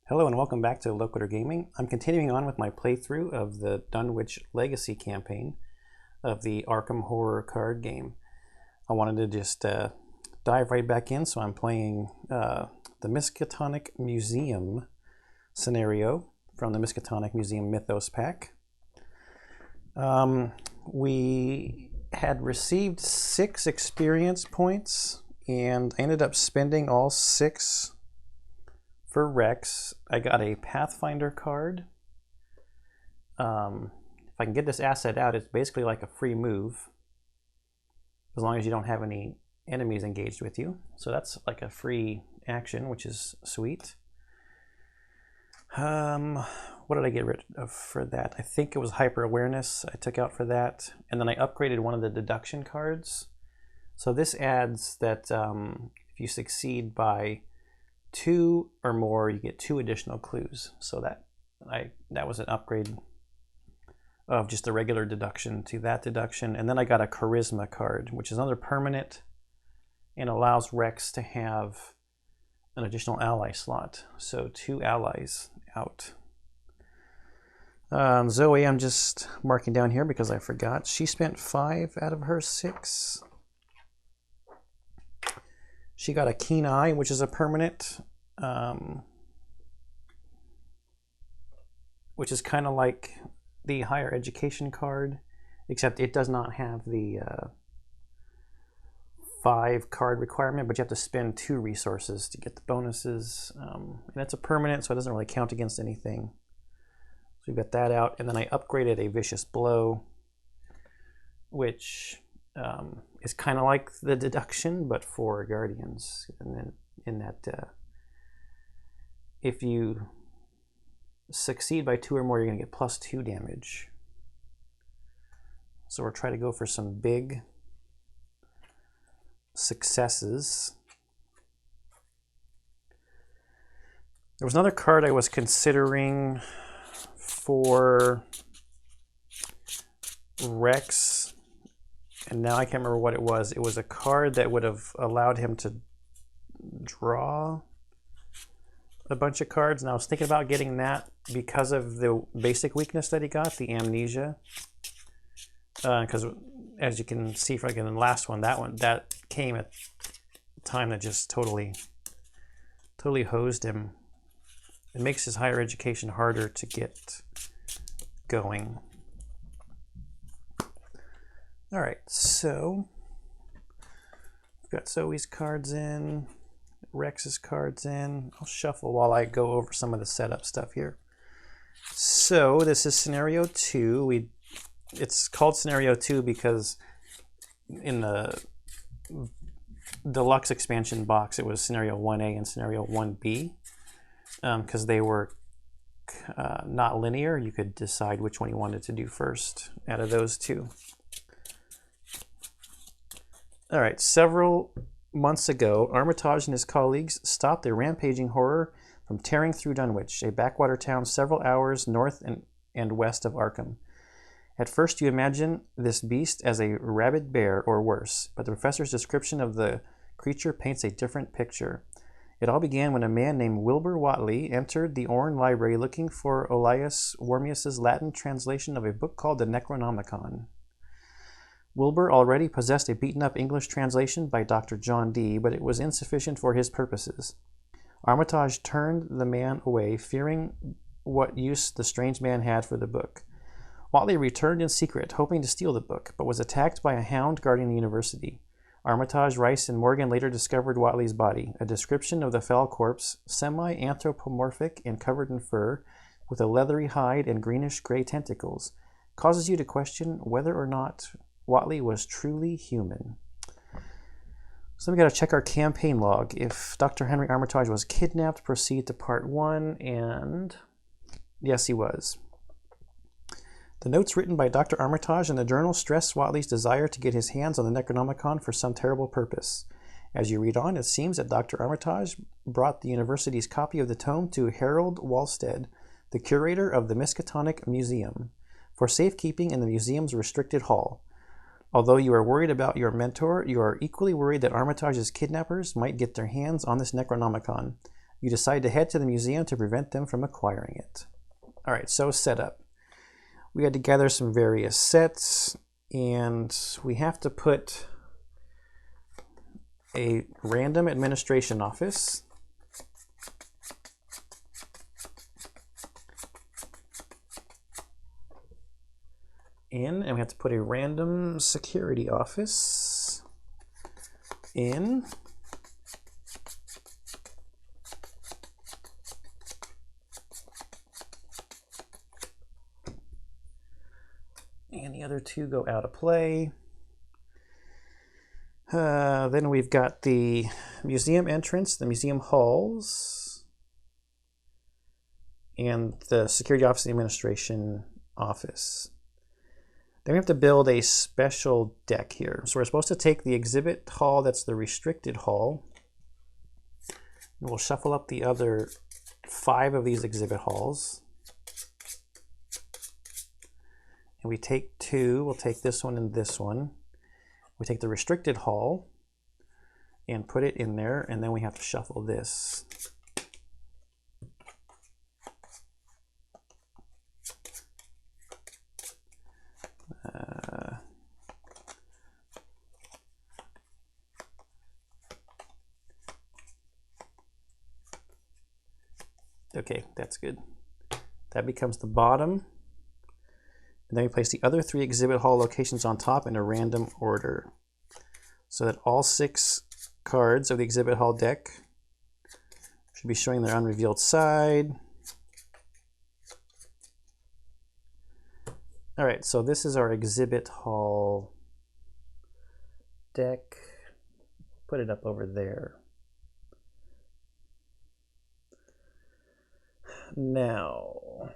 Hello and welcome back to Loquitur Gaming. I'm continuing on with my playthrough of the Dunwich Legacy campaign of the Arkham Horror card game. I wanted to just dive right back in, so I'm playing the Miskatonic Museum scenario from the Miskatonic Museum Mythos pack. We had received 6 experience points, and I ended up spending all 6 for Rex. I got a Pathfinder card. If I can get this asset out, it's basically like a free move, as long as you don't have any enemies engaged with you. So that's like a free action, which is sweet. What did I get rid of for that? I think it was Hyper Awareness I took out for that. And then I upgraded one of the deduction cards. So this adds that if you succeed by 2 or more, you get 2 additional clues. So that was an upgrade of just a regular deduction to that deduction. And then I got a Charisma card, which is another permanent and allows Rex to have an additional ally slot. So 2 allies out. Zoe, I'm just marking down here because I forgot. She spent 5 out of her 6. She got a Keen Eye, which is a permanent, which is kind of like the higher education card, except it does not have the 5 card requirement, but you have to spend 2 resources to get the bonuses. And it's a permanent, so it doesn't really count against anything. So we've got that out, and then I upgraded a Vicious Blow, which is kind of like the deduction, but for guardians. And then in that, if you succeed by 2 or more, you're going to get +2 damage. So we'll try to go for some big successes. There was another card I was considering for Rex, and now I can't remember what it was. It was a card that would have allowed him to draw a bunch of cards, and I was thinking about getting that because of the basic weakness that he got, the Amnesia. Because as you can see from the last one, that came at a time that just totally hosed him. It makes his higher education harder to get going. All right, so we've got Zoe's cards in, Rex's cards in. I'll shuffle while I go over some of the setup stuff here. So this is scenario 2. It's called scenario 2 because in the deluxe expansion box it was scenario 1A and scenario 1B, because they were not linear. You could decide which one you wanted to do first out of those 2. All right, several months ago, Armitage and his colleagues stopped a rampaging horror from tearing through Dunwich, a backwater town several hours north and west of Arkham. At first, you imagine this beast as a rabid bear or worse, but the professor's description of the creature paints a different picture. It all began when a man named Wilbur Whatley entered the Orne Library looking for Olaus Wormius's Latin translation of a book called the Necronomicon. Wilbur already possessed a beaten-up English translation by Dr. John Dee, but it was insufficient for his purposes. Armitage turned the man away, fearing what use the strange man had for the book. Whatley returned in secret, hoping to steal the book, but was attacked by a hound guarding the university. Armitage, Rice, and Morgan later discovered Whatley's body, a description of the foul corpse, semi-anthropomorphic and covered in fur, with a leathery hide and greenish-gray tentacles, causes you to question whether or not Whatley was truly human. So we got to check our campaign log. If Dr. Henry Armitage was kidnapped, proceed to part 1, and yes, he was. The notes written by Dr. Armitage in the journal stress Whatley's desire to get his hands on the Necronomicon for some terrible purpose. As you read on, it seems that Dr. Armitage brought the university's copy of the tome to Harold Walstead, the curator of the Miskatonic Museum, for safekeeping in the museum's restricted hall. Although you are worried about your mentor, you are equally worried that Armitage's kidnappers might get their hands on this Necronomicon. You decide to head to the museum to prevent them from acquiring it. All right, so setup. We had to gather some various sets, and we have to put a random administration office in, and we have to put a random security office in. And the other two go out of play. Then we've got the museum entrance, the museum halls, and the security office and administration office. Then we have to build a special deck here. So we're supposed to take the exhibit hall, that's the restricted hall, and we'll shuffle up the other 5 of these exhibit halls. And we take 2, we'll take this one and this one. We take the restricted hall and put it in there, and then we have to shuffle this. Okay, that's good. That becomes the bottom. And then we place the other 3 exhibit hall locations on top in a random order, so that all 6 cards of the exhibit hall deck should be showing their unrevealed side. All right, so this is our exhibit hall deck. Put it up over there. Now,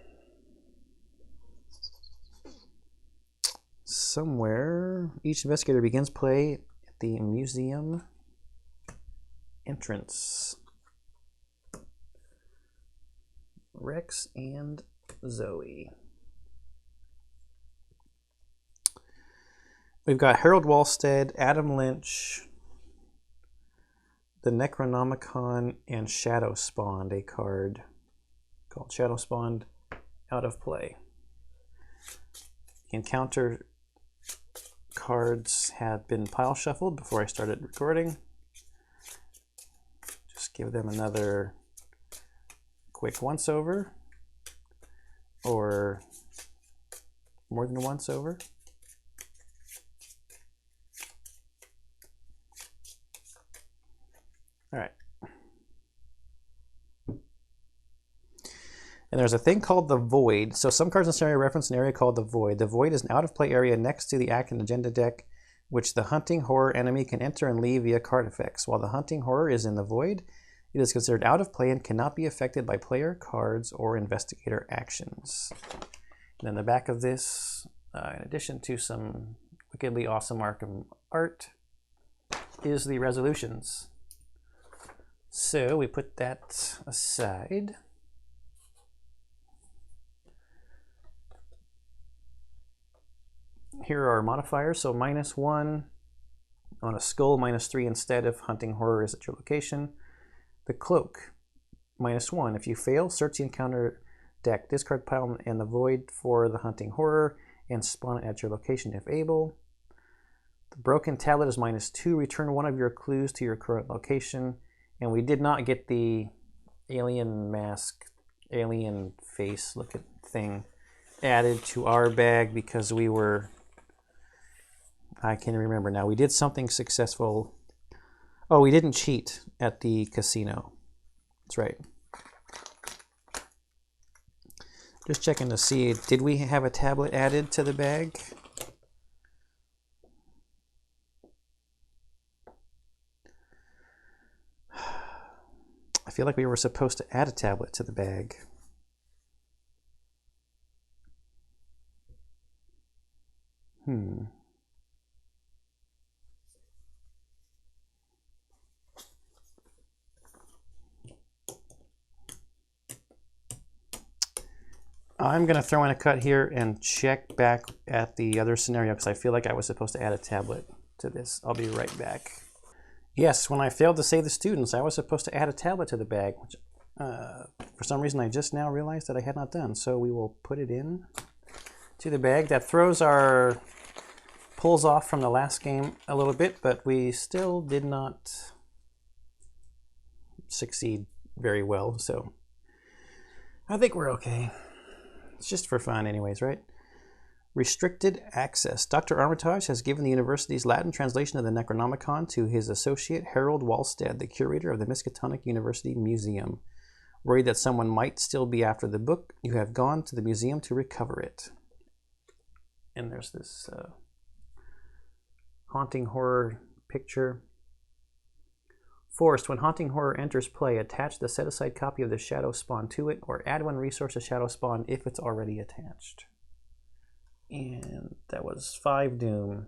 somewhere, each investigator begins play at the museum entrance. Rex and Zoe. We've got Harold Walstead, Adam Lynch, the Necronomicon, and Shadow Spawned, a card called Shadow Spawned, out of play. Encounter cards had been pile shuffled before I started recording. Just give them another quick once over, or more than once over. All right. And there's a thing called the Void. So some cards in scenario reference an area called the Void. The Void is an out-of-play area next to the act and agenda deck, which the hunting horror enemy can enter and leave via card effects. While the hunting horror is in the Void, it is considered out of play and cannot be affected by player cards or investigator actions. And then the back of this, in addition to some wickedly awesome Arkham art, is the resolutions. So we put that aside. Here are our modifiers. So -1 on a skull, -3 instead if hunting horror is at your location. The cloak, -1. If you fail, search the encounter deck, discard pile and the Void for the hunting horror and spawn it at your location if able. The broken tablet is -2. Return one of your clues to your current location. And we did not get the alien mask, alien face looking thing added to our bag because we were, I can't remember now. We did something successful. Oh, we didn't cheat at the casino. That's right. Just checking to see, did we have a tablet added to the bag? I feel like we were supposed to add a tablet to the bag. I'm going to throw in a cut here and check back at the other scenario because I feel like I was supposed to add a tablet to this. I'll be right back. Yes, when I failed to save the students, I was supposed to add a tablet to the bag, which for some reason I just now realized that I had not done. So we will put it in to the bag. That throws our pulls off from the last game a little bit, but we still did not succeed very well. So I think we're okay. It's just for fun anyways, right? Restricted access. Dr. Armitage has given the university's Latin translation of the Necronomicon to his associate Harold Walstead, the curator of the Miskatonic University Museum. Worried that someone might still be after the book, you have gone to the museum to recover it. And there's this haunting horror picture. Forced, when haunting horror enters play, attach the set-aside copy of the Shadow Spawn to it, or add one resource to Shadow Spawn if it's already attached. And that was 5 Doom.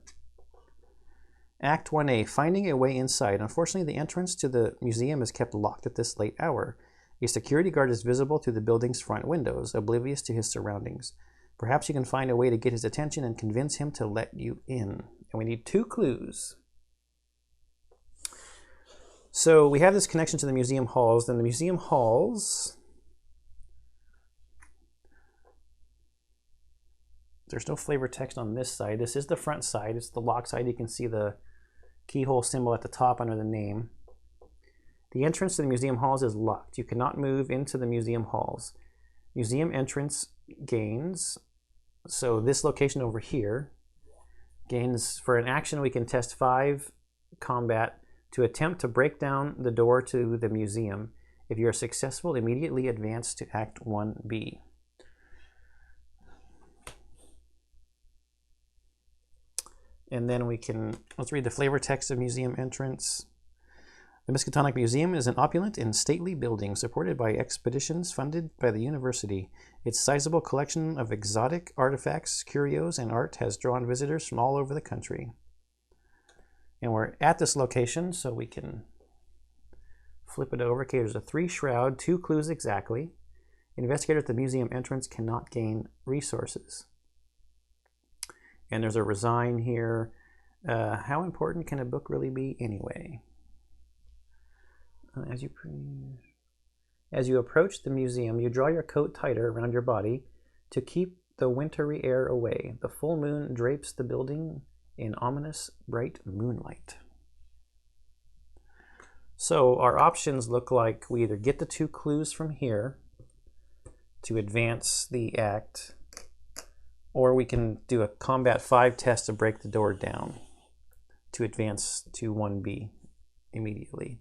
Act 1A, finding a way inside. Unfortunately, the entrance to the museum is kept locked at this late hour. A security guard is visible through the building's front windows, oblivious to his surroundings. Perhaps you can find a way to get his attention and convince him to let you in. And we need 2 clues. So we have this connection to the museum halls. Then the museum halls, there's no flavor text on this side. This is the front side. It's the lock side. You can see the keyhole symbol at the top under the name. The entrance to the museum halls is locked. You cannot move into the museum halls. Museum entrance gains. So this location over here gains, for an action we can test 5 combat to attempt to break down the door to the museum. If you are successful, immediately advance to Act 1B. And then we can, let's read the flavor text of museum entrance. The Miskatonic Museum is an opulent and stately building supported by expeditions funded by the university. Its sizable collection of exotic artifacts, curios, and art has drawn visitors from all over the country. And we're at this location, so we can flip it over. Okay, there's a 3 shroud, 2 clues exactly. Investigators at the museum entrance cannot gain resources. And there's a resign here. How important can a book really be anyway? As you approach the museum, you draw your coat tighter around your body to keep the wintry air away. The full moon drapes the building in ominous bright moonlight. So our options look like we either get the 2 clues from here to advance the act, or we can do a combat 5 test to break the door down to advance to 1B immediately.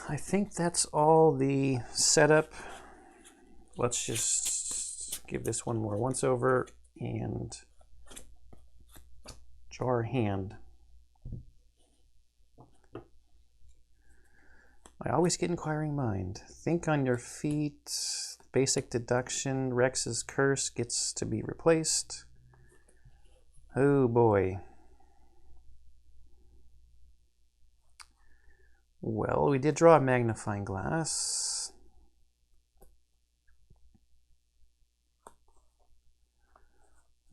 I think that's all the setup. Let's just give this one more once over and draw our hand. I always get inquiring mind. Think on your feet. Basic deduction. Rex's curse gets to be replaced. Oh boy. Well, we did draw a magnifying glass.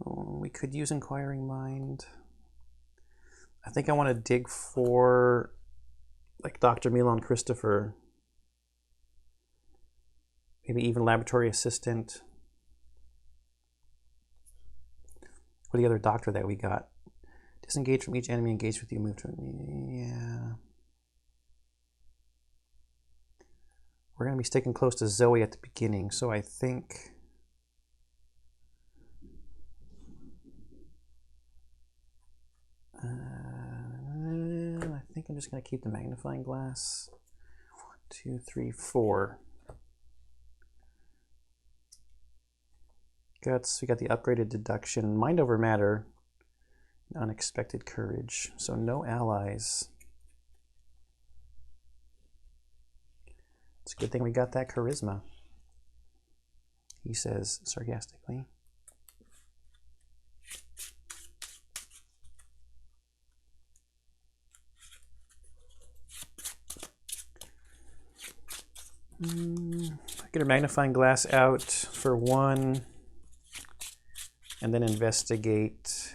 Oh, we could use inquiring mind. I think I want to dig for like Dr. Milan Christopher. Maybe even laboratory assistant. Or the other doctor that we got. Disengage from each enemy engaged with you. Move to it. Yeah. We're going to be sticking close to Zoe at the beginning, so I think I'm just going to keep the magnifying glass. 1, 2, 3, 4. Guts, we got the upgraded deduction. Mind over matter. Unexpected courage. So no allies. It's a good thing we got that charisma, he says sarcastically. Get a magnifying glass out for 1, and then investigate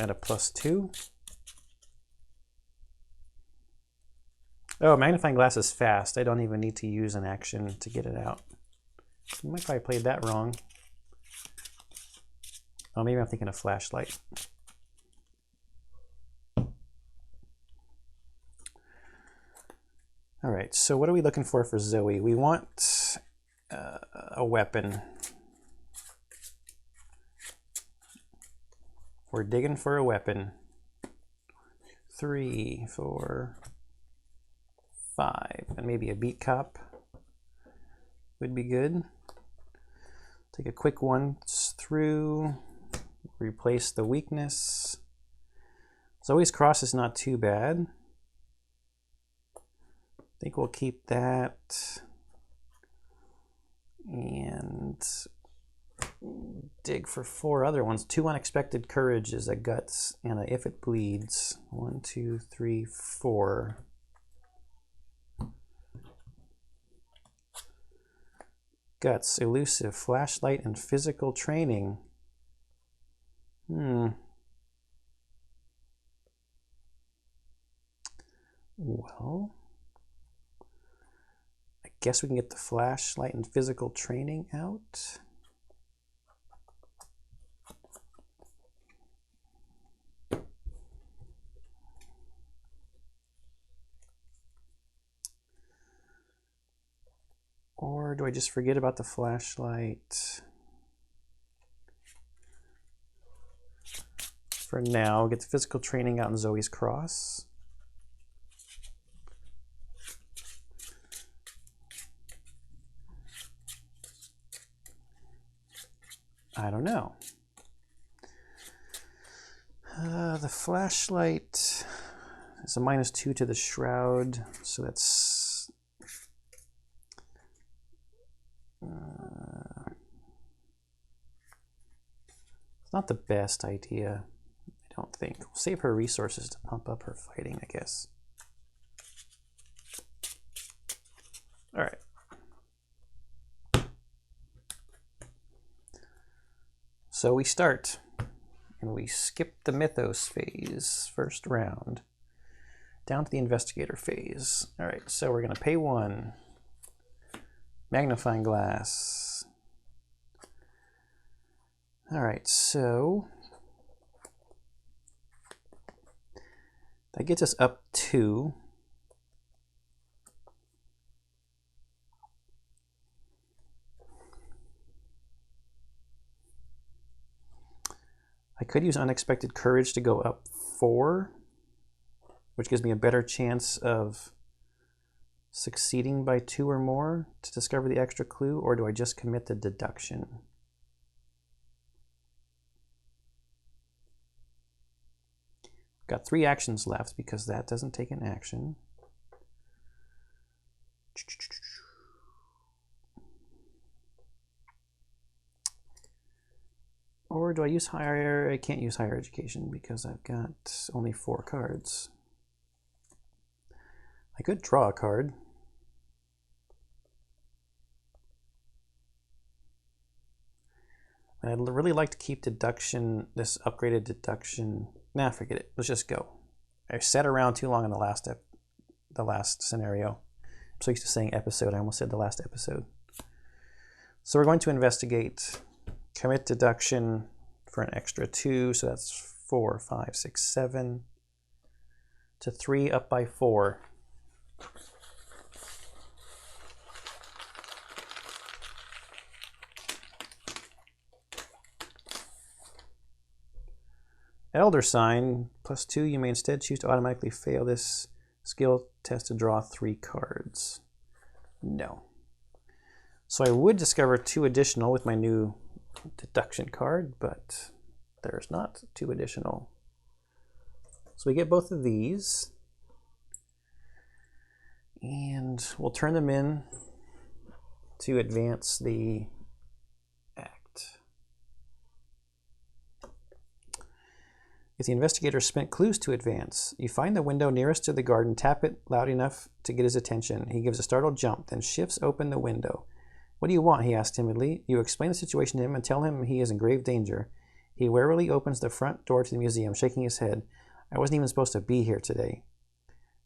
at a +2. Oh, magnifying glass is fast. I don't even need to use an action to get it out. I might have played that wrong. Oh, maybe I'm thinking of flashlight. All right, so what are we looking for Zoe? We want a weapon. We're digging for a weapon. 3, 4, 5, and maybe a beat cop would be good. Take a quick one through, replace the weakness. Zoe's cross is not too bad. I think we'll keep that and dig for 4 other ones. 2 unexpected courage is a guts and a if it bleeds. 1, 2, 3, 4. Guts, elusive, flashlight, and physical training. Well, I guess we can get the flashlight and physical training out. Or do I just forget about the flashlight? For now, get the physical training out in Zoe's cross. I don't know. The flashlight is a -2 to the shroud, so that's it's not the best idea, I don't think. We'll save her resources to pump up her fighting, I guess. All right. So we start, and we skip the mythos phase, first round, down to the investigator phase. All right, so we're going to pay 1. Magnifying glass. All right, so that gets us up 2. I could use unexpected courage to go up 4, which gives me a better chance of succeeding by 2 or more to discover the extra clue, or do I just commit the deduction? Got 3 actions left because that doesn't take an action. Or do I use higher? I can't use higher education because I've got only 4 cards. I could draw a card. I'd really like to keep deduction, this upgraded deduction. Nah, forget it. Let's just go. I sat around too long in the last scenario. I'm so used to saying episode, I almost said the last episode. So we're going to investigate. Commit deduction for an extra 2, so that's 4, 5, 6, 7 to 3 up by 4. Elder sign, +2, you may instead choose to automatically fail this skill test to draw 3 cards. No. So I would discover 2 additional with my new deduction card, but there's not 2 additional. So we get both of these, and we'll turn them in to advance the act. If the investigator spent clues to advance, you find the window nearest to the garden, tap it loud enough to get his attention. He gives a startled jump, then shifts open the window. What do you want? He asks timidly. You explain the situation to him and tell him he is in grave danger. He warily opens the front door to the museum, shaking his head. I wasn't even supposed to be here today.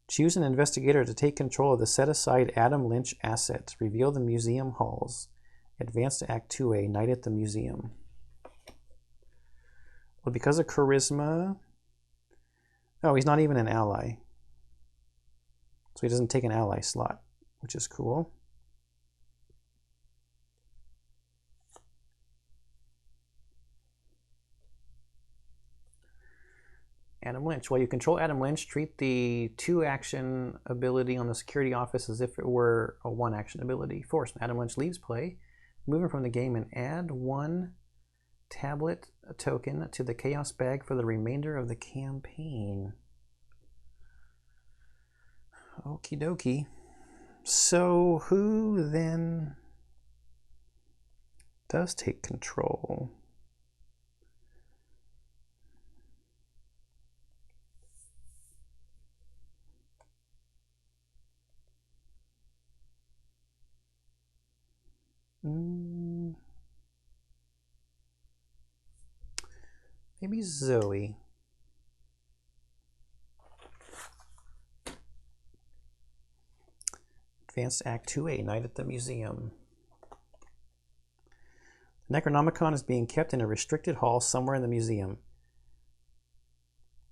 Choose an investigator to take control of the set-aside Adam Lynch assets. Reveal the museum halls. Advance to Act 2A, Night at the Museum. Well, because of charisma... Oh, he's not even an ally. So he doesn't take an ally slot, which is cool. Adam Lynch. While you control Adam Lynch, treat the 2-action ability on the security office as if it were a 1-action ability. Force. Adam Lynch leaves play. Move him from the game and add 1 tablet token to the chaos bag for the remainder of the campaign. Okie dokie. So who then does take control? Maybe Zoe. Advanced Act 2A, Night at the Museum. The necronomicon is being kept in a restricted hall somewhere in the museum.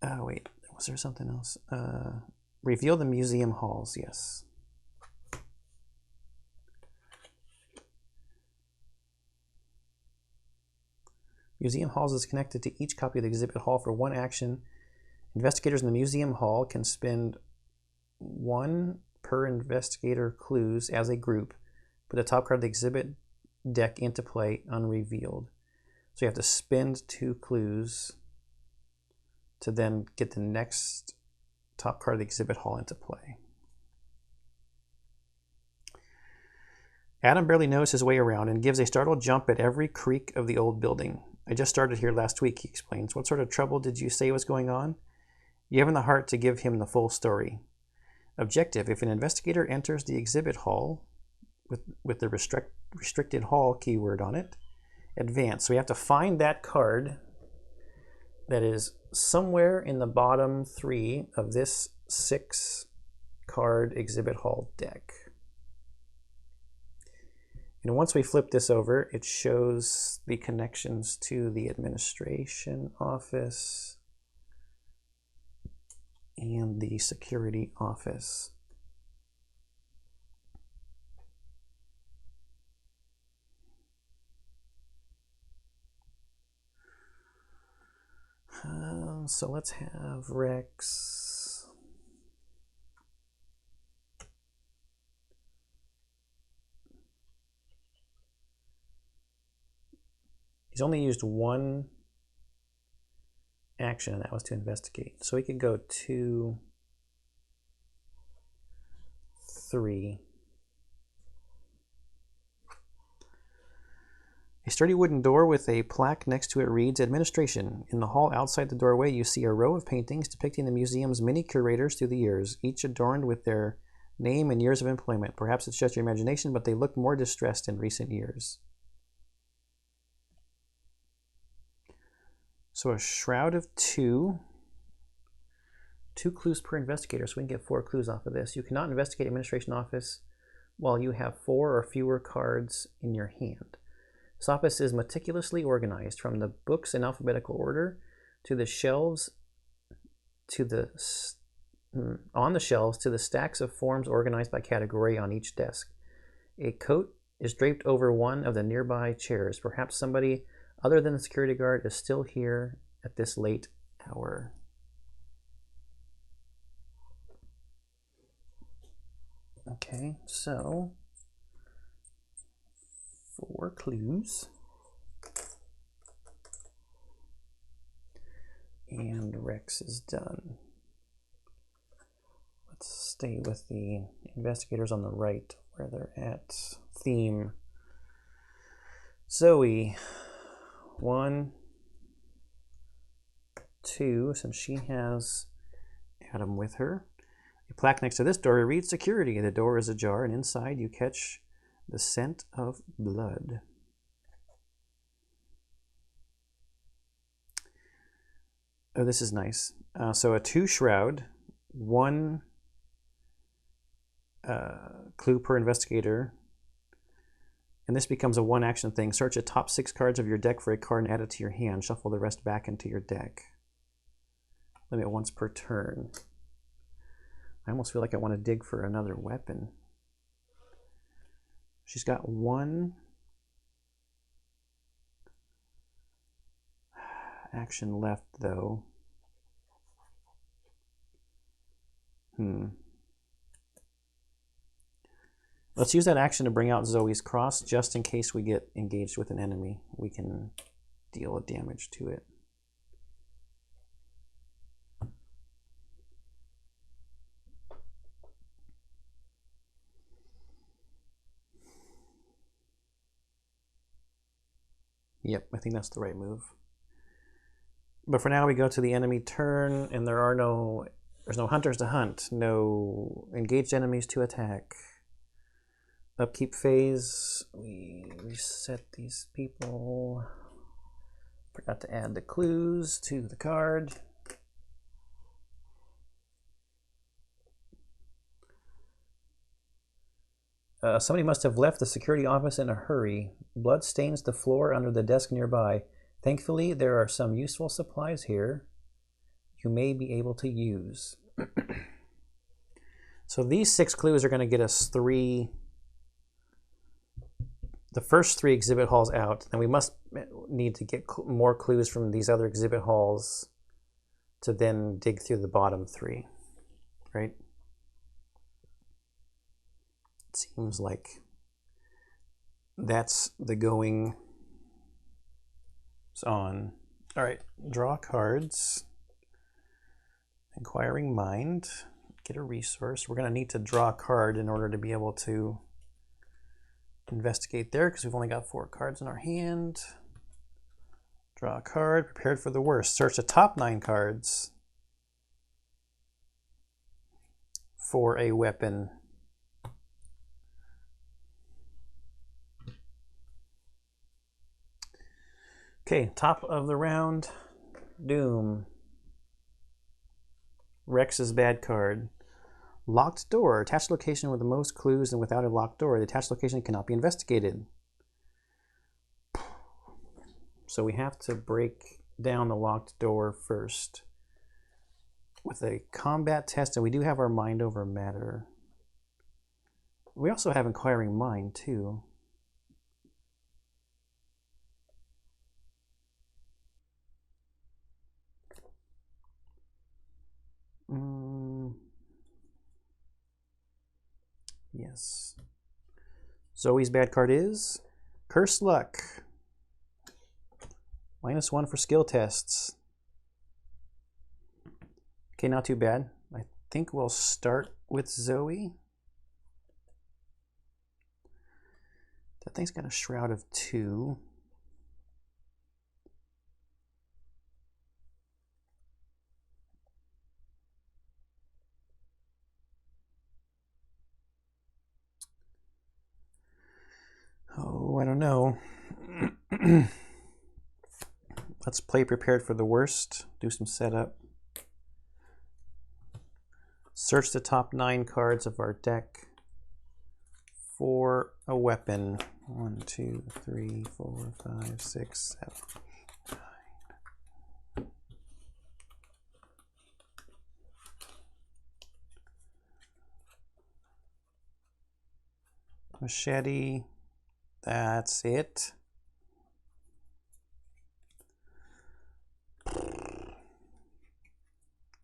Oh, wait. Was there something else? Reveal the museum halls, yes. Museum halls is connected to each copy of the exhibit hall for 1 action. Investigators in the museum hall can spend 1 per investigator clues as a group. Put the top card of the exhibit deck into play unrevealed. So you have to spend 2 clues to then get the next top card of the exhibit hall into play. Adam barely knows his way around and gives a startled jump at every creak of the old building. I just started here last week, he explains. What sort of trouble did you say was going on? You haven't the heart to give him the full story. Objective: if an investigator enters the exhibit hall with the restricted hall keyword on it, advance. So we have to find that card that is somewhere in the bottom 3 of this 6-card exhibit hall deck. And once we flip this over, it shows the connections to the administration office and the security office. So let's have Rex. He's only used 1 action, and that was to investigate. So he could go 2, 3. A sturdy wooden door with a plaque next to it reads, Administration. In the hall outside the doorway, you see a row of paintings depicting the museum's many curators through the years, each adorned with their name and years of employment. Perhaps it's just your imagination, but they look more distressed in recent years. So a shroud of 2. 2 clues per investigator, so we can get 4 clues off of this. You cannot investigate administration office while you have 4 or fewer cards in your hand. This office is meticulously organized, from the books in alphabetical order to the shelves on the shelves to the stacks of forms organized by category on each desk. A coat is draped over one of the nearby chairs. Perhaps somebody other than the security guard is still here at this late hour. Okay, so 4 clues. And Rex is done. Let's stay with the investigators on the right where they're at. Theme. Zoe. 1, 2, since she has Adam with her. A plaque next to this door reads Security. The door is ajar, and inside you catch the scent of blood. Oh, this is nice. So a 2 shroud, 1 clue per investigator. And this becomes a 1 action thing. Search the top 6 cards of your deck for a card and add it to your hand. Shuffle the rest back into your deck. Limit once per turn. I almost feel like I want to dig for another weapon. She's got 1 action left, though. Let's use that action to bring out Zoe's cross, just in case we get engaged with an enemy. We can deal damage to it. Yep, I think that's the right move. But for now, we go to the enemy turn, and there's no hunters to hunt, no engaged enemies to attack. Upkeep phase, we reset these people. Forgot to add the clues to the card. Somebody must have left the security office in a hurry. Blood stains the floor under the desk nearby. Thankfully, there are some useful supplies here you may be able to use. So these 6 clues are going to get us the first 3 exhibit halls out, and we must need to get more clues from these other exhibit halls to then dig through the bottom 3, right? It seems like that's the going on. All right, draw cards. Inquiring Mind. Get a resource. We're going to need to draw a card in order to be able to investigate there, because we've only got 4 cards in our hand. Draw a card. Prepared for the worst. Search the top 9 cards for a weapon. Okay, top of the round. Doom. Rex's bad card. Locked door. Attached location with the most clues, and without a locked door, the attached location cannot be investigated. So we have to break down the locked door first with a combat test, and we do have our mind over matter. We also have Inquiring Mind, too. Yes. Zoe's bad card is Curse Luck. -1 for skill tests. Okay, not too bad. I think we'll start with Zoe. That thing's got a shroud of 2. Oh, I don't know. Let's play prepared for the worst. Do some setup. Search the top 9 cards of our deck for a weapon. 1, 2, 3, 4, 5, 6, 7, 9. Machete. That's it.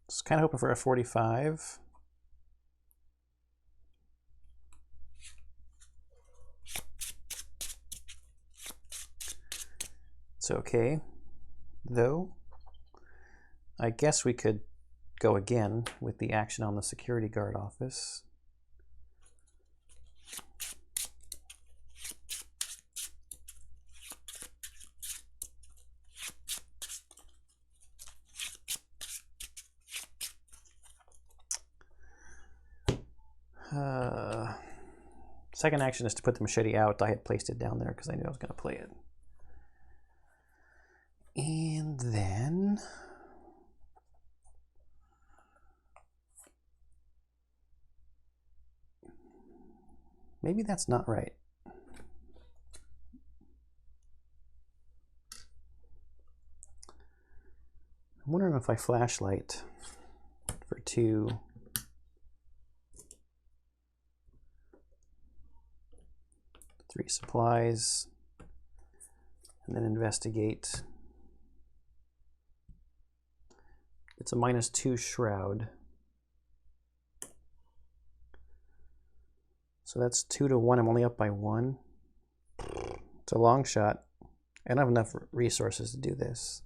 Just kind of hoping for a 45. It's okay, though. I guess we could go again with the action on the security guard office. Second action is to put the machete out. I had placed it down there because I knew I was going to play it. And then Maybe that's not right. I'm wondering if I flashlight for 2. Three supplies, and then investigate. It's a -2 shroud. So that's 2 to 1. I'm only up by 1. It's a long shot. I don't have enough resources to do this.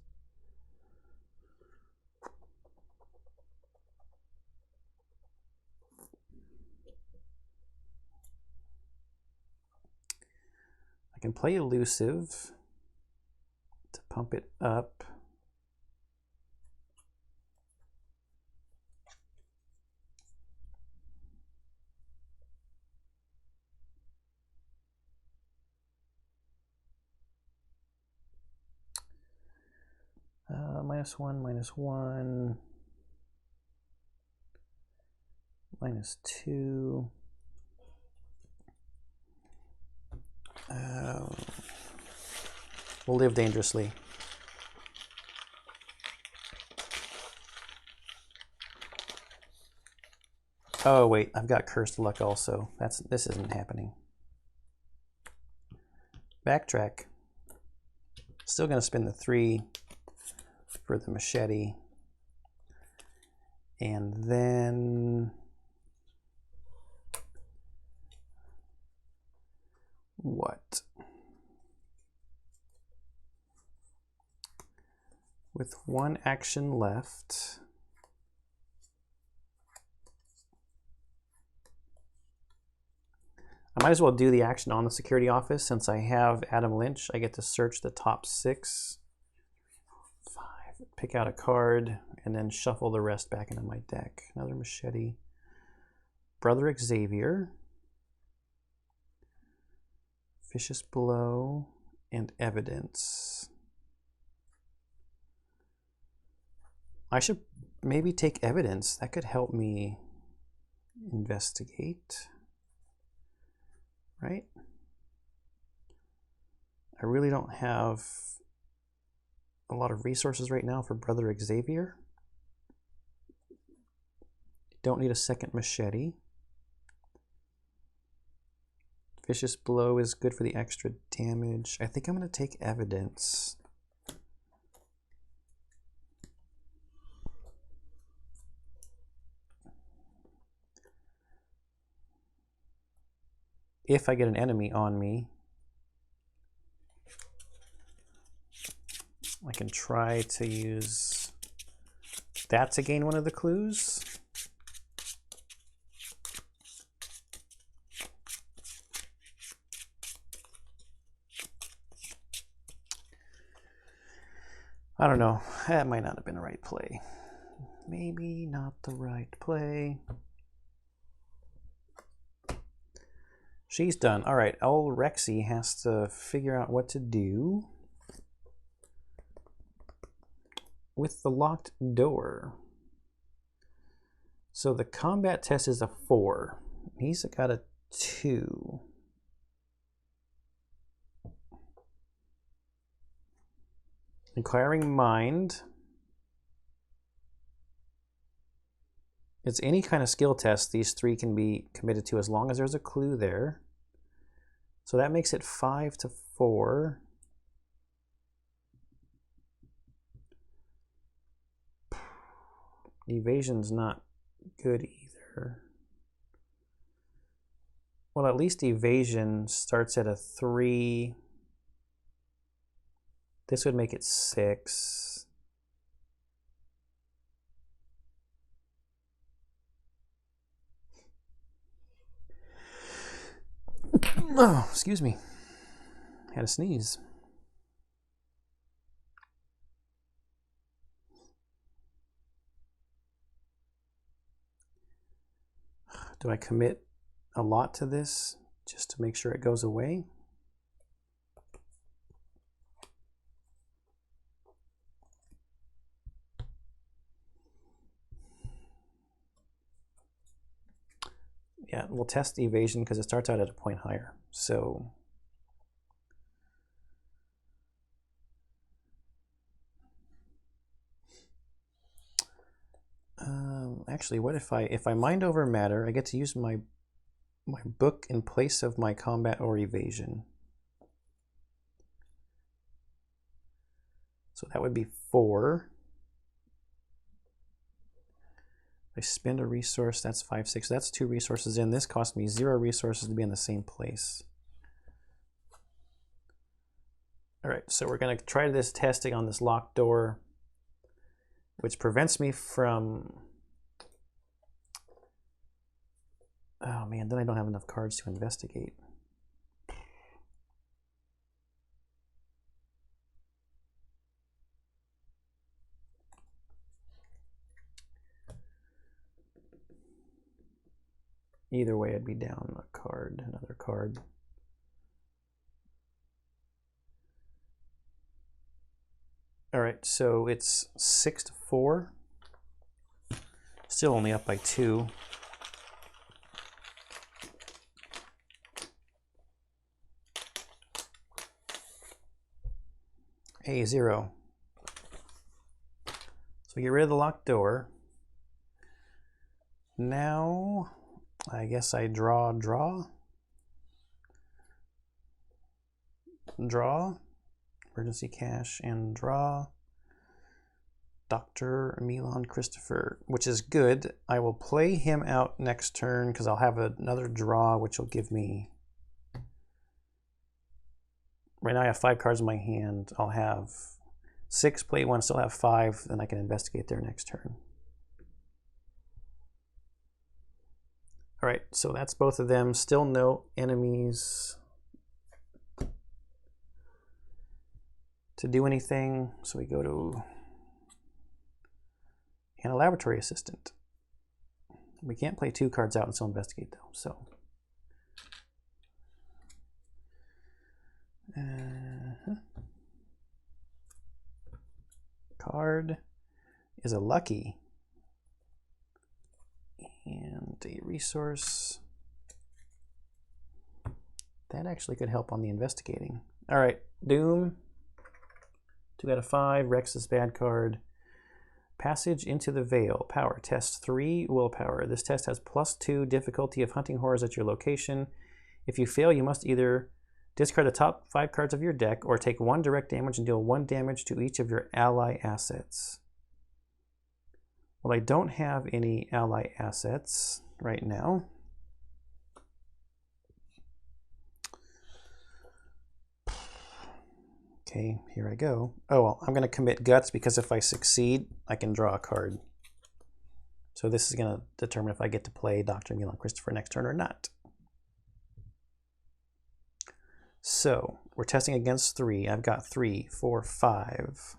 I can play elusive to pump it up. -1, -1, -2. We'll live dangerously. Oh wait, I've got cursed luck also. This isn't happening. Backtrack. Still gonna spend the 3 for the machete. And then what? With 1 action left, I might as well do the action on the security office. Since I have Adam Lynch, I get to search the top 6, 5, pick out a card, and then shuffle the rest back into my deck. Another machete. Brother Xavier, Vicious Blow, and Evidence. I should maybe take Evidence. That could help me investigate, right? I really don't have a lot of resources right now for Brother Xavier. Don't need a second machete. Vicious Blow is good for the extra damage. I think I'm going to take Evidence. If I get an enemy on me, I can try to use that to gain one of the clues. I don't know. That might not have been the right play. Maybe not the right play. She's done. All right, old Rexy has to figure out what to do with the locked door. So the combat test is a 4. He's got a 2. Inquiring Mind. It's any kind of skill test these 3 can be committed to as long as there's a clue there. So that makes it 5 to 4. Evasion's not good either. Well, at least evasion starts at a 3. This would make it 6. Oh, excuse me. Had a sneeze. Do I commit a lot to this just to make sure it goes away? Yeah, we'll test evasion because it starts out at a point higher. So actually, what if I mind over matter, I get to use my book in place of my combat or evasion. So that would be 4. If I spend a resource, that's 5, 6. That's 2 resources in. This cost me 0 resources to be in the same place. All right, so we're going to try this testing on this locked door, which prevents me from... Oh man, then I don't have enough cards to investigate. Either way, I'd be down a card, another card. All right, so it's 6-4. Still only up by 2. A0. So we get rid of the locked door. Now, I guess I draw. Emergency cash and draw. Dr. Milan Christopher, which is good. I will play him out next turn because I'll have another draw, which will give me... Right now I have 5 cards in my hand. I'll have 6, play 1, still have 5, then I can investigate there next turn. All right, so that's both of them. Still no enemies to do anything. So we go to and a laboratory assistant. We can't play 2 cards out and still investigate though. So card is a lucky and a resource. That actually could help on the investigating. All right, Doom. 2 out of 5. Rex is bad card. Passage into the Veil. Power. Test 3 willpower. This test has +2 difficulty of hunting horrors at your location. If you fail, you must either discard the top 5 cards of your deck or take 1 direct damage and deal 1 damage to each of your ally assets. Well, I don't have any ally assets right now. Okay, here I go. Oh, well, I'm going to commit guts because if I succeed, I can draw a card. So this is going to determine if I get to play Dr. Milan Christopher next turn or not. So we're testing against 3. I've got 3, 4, 5.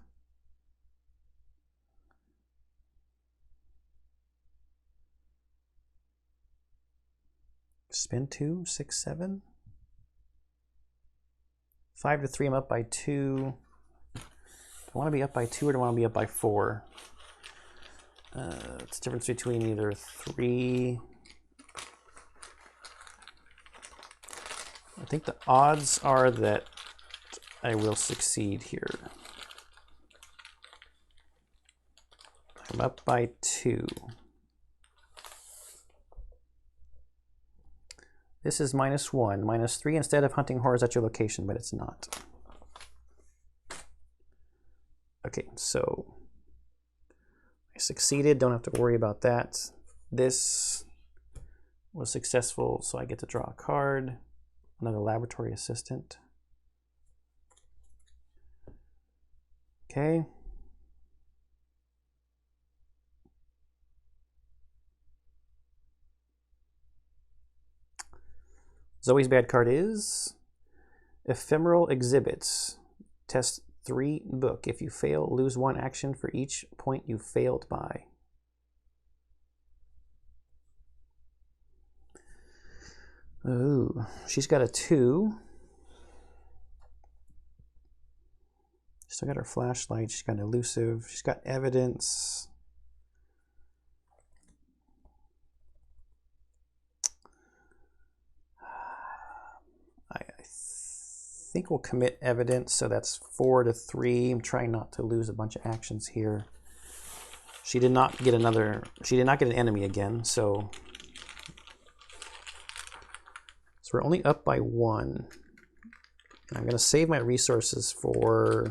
Spin 2, 6, 7. 5 to 3, I'm up by 2. Do I want to be up by 2 or do I want to be up by 4? It's the difference between either 3. I think the odds are that I will succeed here. I'm up by 2. This is -1, -3 instead of hunting horrors at your location, but it's not. Okay, so I succeeded, don't have to worry about that. This was successful, so I get to draw a card. Another laboratory assistant. Okay. Zoe's bad card is Ephemeral Exhibits. Test 3 book. If you fail, lose 1 action for each point you failed by. Ooh, she's got a 2. Still got her flashlight. She's got elusive. She's got evidence. think we'll commit evidence, so that's 4 to 3. I'm trying not to lose a bunch of actions here. She did not get an enemy again, so we're only up by 1. I'm going to save my resources for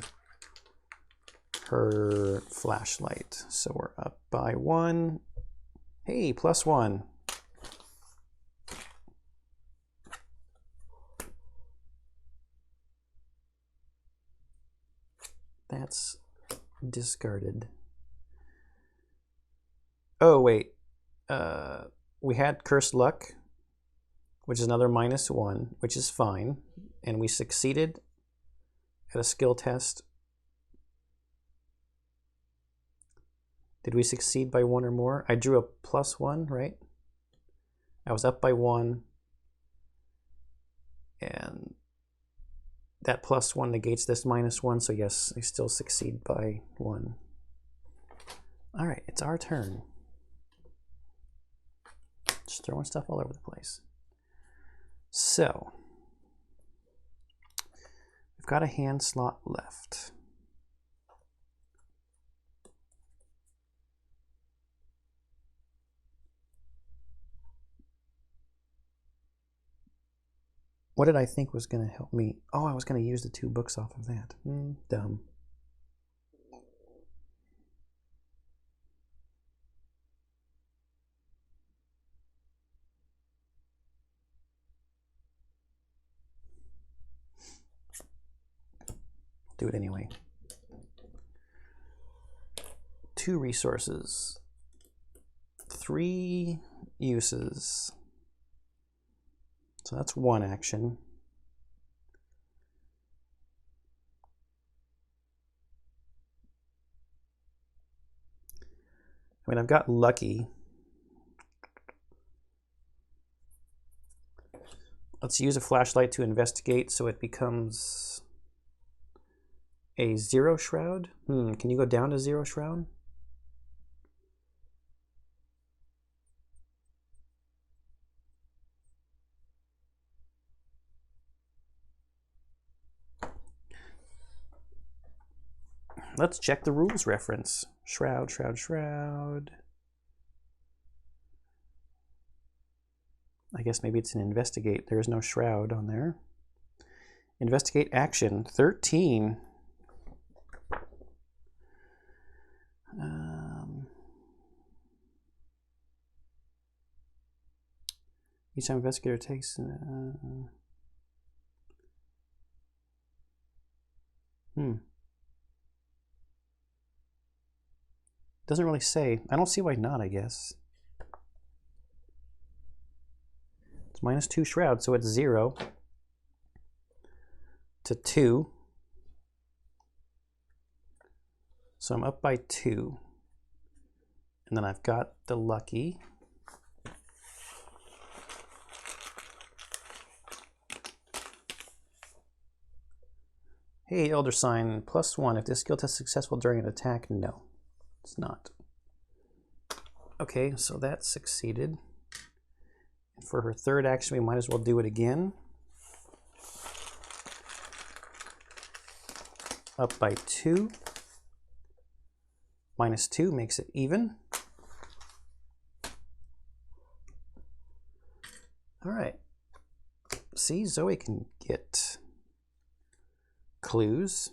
her flashlight. So we're up by 1. Hey, +1. That's discarded. Oh, wait. We had Cursed Luck, which is another -1, which is fine. And we succeeded at a skill test. Did we succeed by 1 or more? I drew a +1, right? I was up by 1. And that +1 negates this -1, so yes, I still succeed by 1. All right, it's our turn. Just throwing stuff all over the place. So, we've got a hand slot left. What did I think was going to help me? Oh, I was going to use the 2 books off of that. Dumb. Do it anyway. 2 resources. 3 uses. So that's 1 action. I mean, I've got lucky. Let's use a flashlight to investigate so it becomes a 0 shroud. Can you go down to 0 shroud? Let's check the rules reference. Shroud, shroud, shroud. I guess maybe it's an investigate. There is no shroud on there. Investigate action, 13. Each time investigator takes... Doesn't really say. I don't see why not, I guess. It's -2 shroud, so it's 0 to 2. So I'm up by 2. And then I've got the lucky. Hey, Elder Sign, +1. If this skill test is successful during an attack, no. It's not. Okay, so that succeeded. For her 3rd action, we might as well do it again. Up by 2. -2 makes it even. All right. See, Zoe can get clues.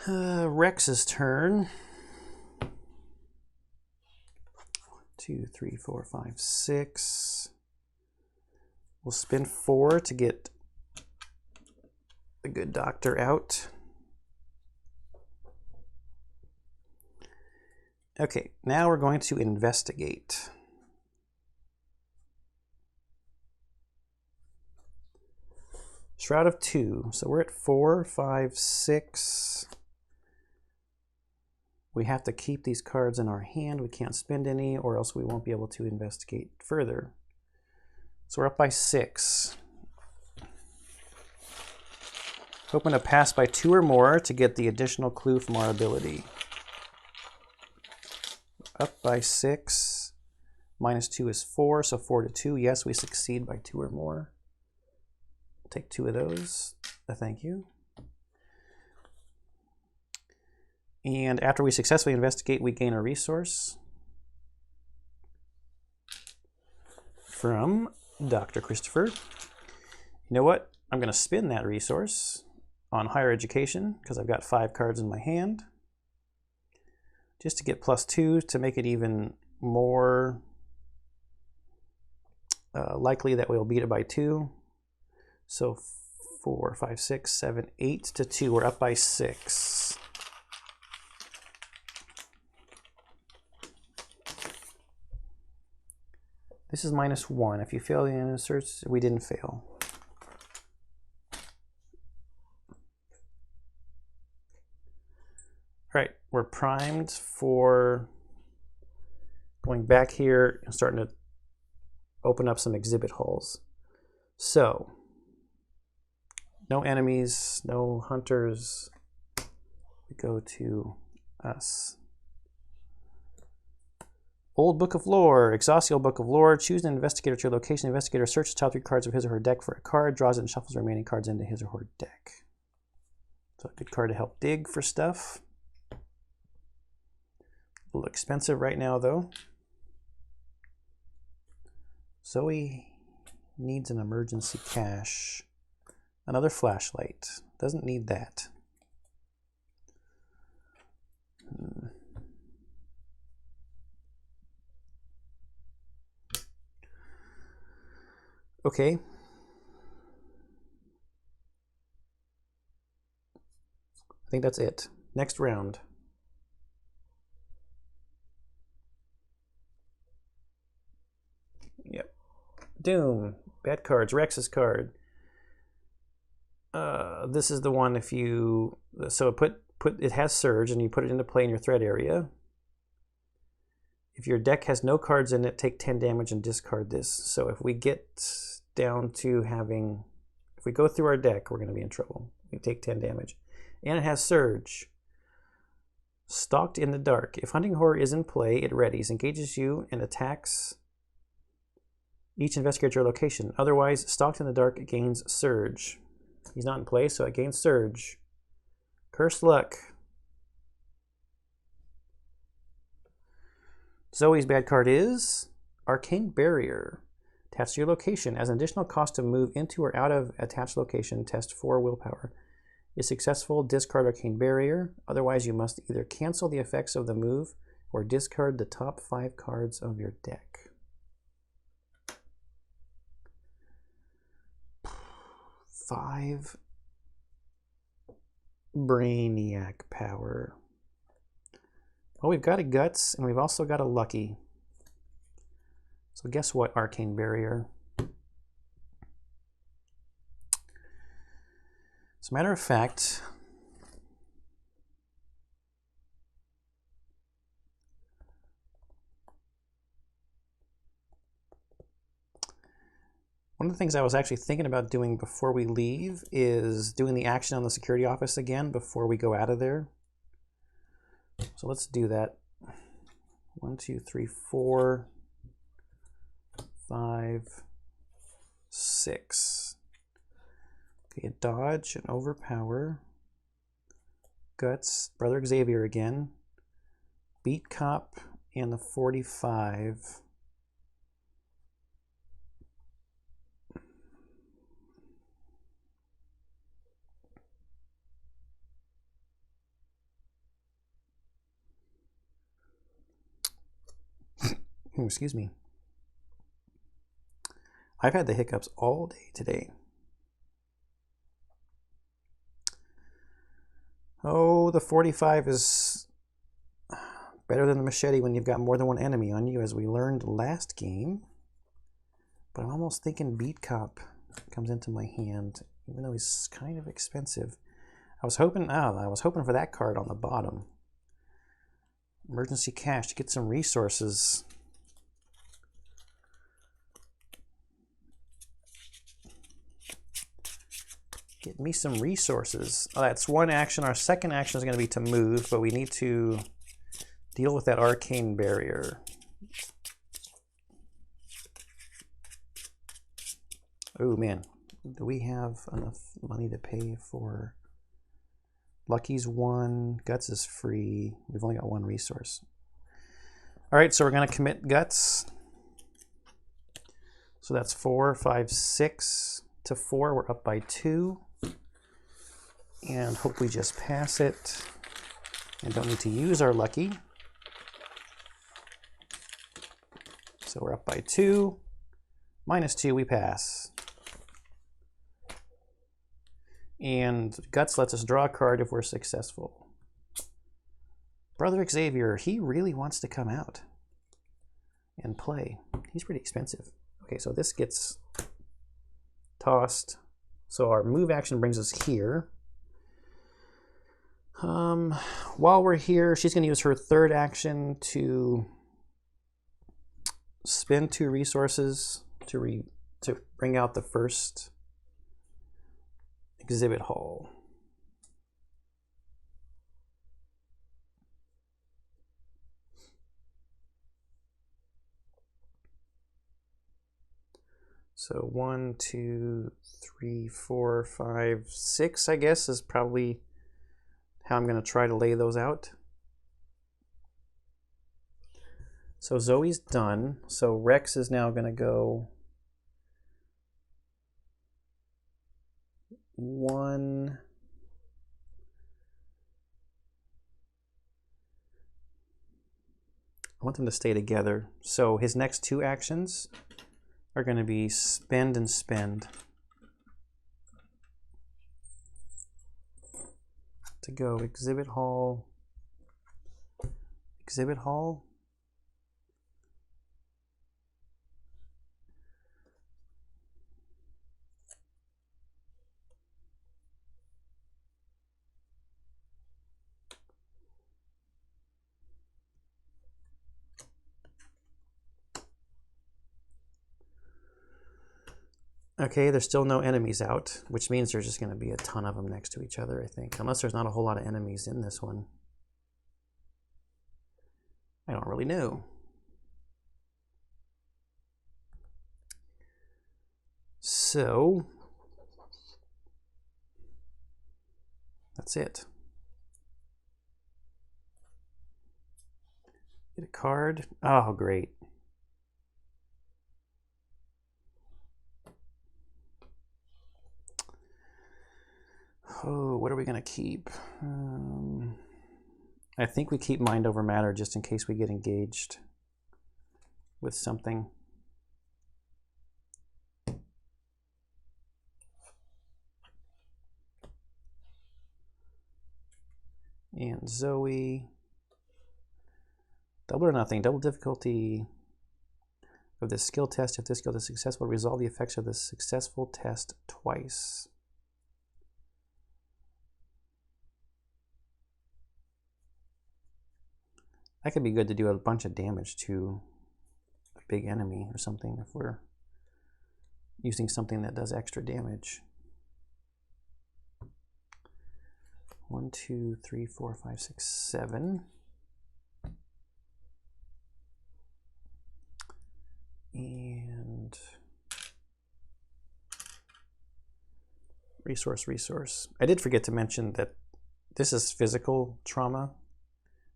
Rex's turn. 2, 3, 4, 5, 6. We'll spend 4 to get the good doctor out. Okay, now we're going to investigate. Shroud of 2. So we're at 4, 5, 6. We have to keep these cards in our hand. We can't spend any, or else we won't be able to investigate further. So we're up by 6. Hoping to pass by 2 or more to get the additional clue from our ability. Up by 6. -2 is 4, so 4 to 2. Yes, we succeed by 2 or more. Take 2 of those. Thank you. And after we successfully investigate, we gain a resource from Dr. Christopher. You know what? I'm going to spin that resource on higher education because I've got 5 cards in my hand, just to get +2 to make it even more likely that we'll beat it by 2. So 4, 5, 6, 7, 8 to 2. We're up by 6. This is -1. If you fail the inserts, we didn't fail. All right, we're primed for going back here and starting to open up some exhibit holes. So, no enemies, no hunters. We go to us. Old Book of Lore, Exhaustional Book of Lore. Choose an investigator to your location. The investigator searches the top 3 cards of his or her deck for a card, draws it, and shuffles the remaining cards into his or her deck. So a good card to help dig for stuff. A little expensive right now, though. Zoe needs an emergency cache. Another flashlight. Doesn't need that. Okay. I think that's it. Next round. Yep. Doom. Bad cards. Rex's card. This is the one if you... So it has Surge and you put it into play in your threat area. If your deck has no cards in it, take 10 damage and discard this. So if we get down to having... If we go through our deck, we're going to be in trouble. We take 10 damage. And it has Surge. Stalked in the Dark. If Hunting Horror is in play, it readies, engages you, and attacks each investigator at your location. Otherwise, Stalked in the Dark gains Surge. He's not in play, so it gains Surge. Cursed Luck. Zoe's bad card is Arcane Barrier. Attached to your location. As an additional cost to move into or out of attached location, test 4 willpower. Is successful, discard Arcane Barrier. Otherwise, you must either cancel the effects of the move or discard the top 5 cards of your deck. 5 Brainiac power. Well, we've got a Guts, and we've also got a Lucky. So guess what, Arcane Barrier? As a matter of fact, one of the things I was actually thinking about doing before we leave is doing the action on the security office again before we go out of there. So let's do that. 1, 2, 3, 4, 5, 6. Okay, dodge and overpower. Guts, Brother Xavier again. Beat Cop and the 45. Excuse me. I've had the hiccups all day today. Oh, the 45 is better than the machete when you've got more than one enemy on you, as we learned last game. But I'm almost thinking Beat Cop comes into my hand, even though he's kind of expensive. I was hoping for that card on the bottom. Emergency cash to get some resources. Get me some resources. Oh, that's one action. Our second action is going to be to move, but we need to deal with that Arcane Barrier. Oh man, Do we have enough money to pay for... Lucky's 1, Guts is free. We've only got 1 resource. All right, so we're gonna commit Guts. So that's 4, 5, 6 to 4. We're up by 2. And hope we just pass it. And don't need to use our Lucky. So we're up by 2. -2, we pass. And Guts lets us draw a card if we're successful. Brother Xavier, he really wants to come out and play. He's pretty expensive. Okay, so this gets tossed. So our move action brings us here. While we're here, she's going to use her 3rd action to spend 2 resources to bring out the first exhibit hall. So 1, 2, 3, 4, 5, 6, I guess, is probably how I'm going to try to lay those out. So Zoe's done. So Rex is now going to go 1. I want them to stay together. So his next 2 actions are going to be spend and spend. To go exhibit hall, exhibit hall. Okay, there's still no enemies out, which means there's just going to be a ton of them next to each other, I think. Unless there's not a whole lot of enemies in this one. I don't really know. So, that's it. Get a card. Oh, great. Oh, what are we going to keep? I think we keep mind over matter just in case we get engaged with something. And Zoe. Double or nothing. Double difficulty of this skill test. If this skill is successful, resolve the effects of the successful test twice. That could be good to do a bunch of damage to a big enemy or something if we're using something that does extra damage. 1, 2, 3, 4, 5, 6, 7. And resource. I did forget to mention that this is physical trauma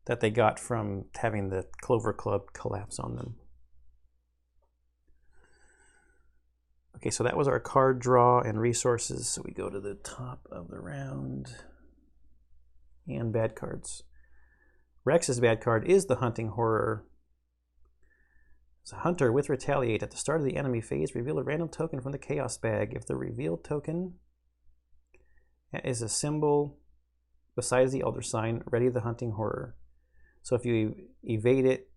that they got from having the Clover Club collapse on them. Okay, so that was our card draw and resources. So we go to the top of the round. And bad cards. Rex's bad card is the Hunting Horror. As a hunter with Retaliate, at the start of the enemy phase, reveal a random token from the Chaos bag. If the revealed token is a symbol besides the Elder Sign, ready the Hunting Horror. So if you evade it,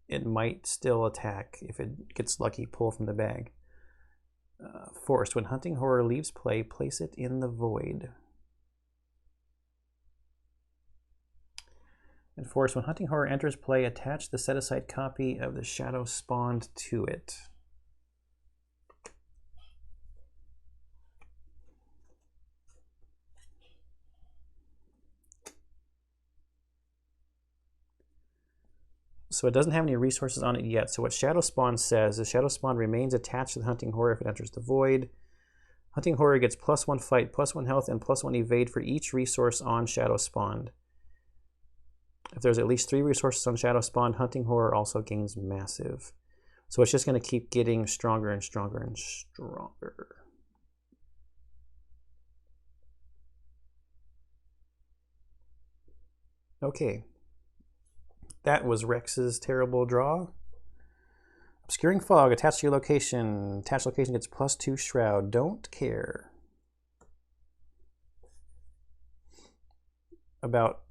it might still attack. If it gets lucky, pull from the bag. Forced. When Hunting Horror leaves play, place it in the void. And forced. When Hunting Horror enters play, attach the set-aside copy of the Shadow Spawned to it. So it doesn't have any resources on it yet. So what Shadow Spawn says is Shadow Spawn remains attached to the Hunting Horror if it enters the void. Hunting Horror gets +1 fight, +1 health, and +1 evade for each resource on Shadow Spawned. If there's at least 3 resources on Shadow Spawned, Hunting Horror also gains massive. So it's just going to keep getting stronger and stronger and stronger. Okay. That was Rex's terrible draw. Obscuring Fog, attached to your location. Attached location gets +2 shroud. Don't care about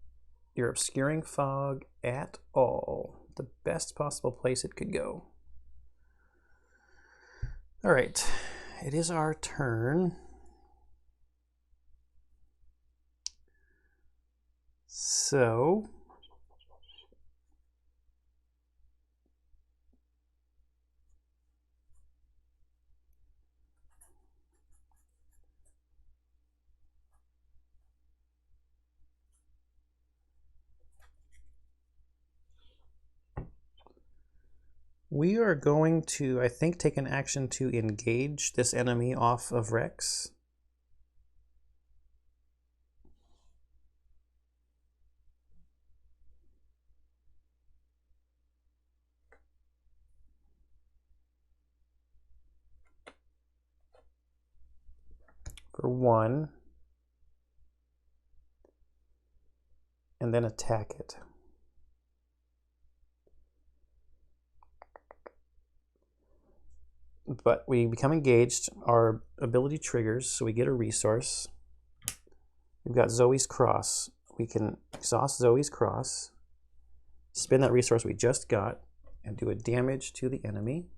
your Obscuring Fog at all. The best possible place it could go. All right, it is our turn. So we are going to, I think, take an action to engage this enemy off of Rex. For 1. And then attack it. But we become engaged, our ability triggers, so we get a resource. We've got Zoe's Cross. We can exhaust Zoe's Cross, spend that resource we just got, and do a damage to the enemy.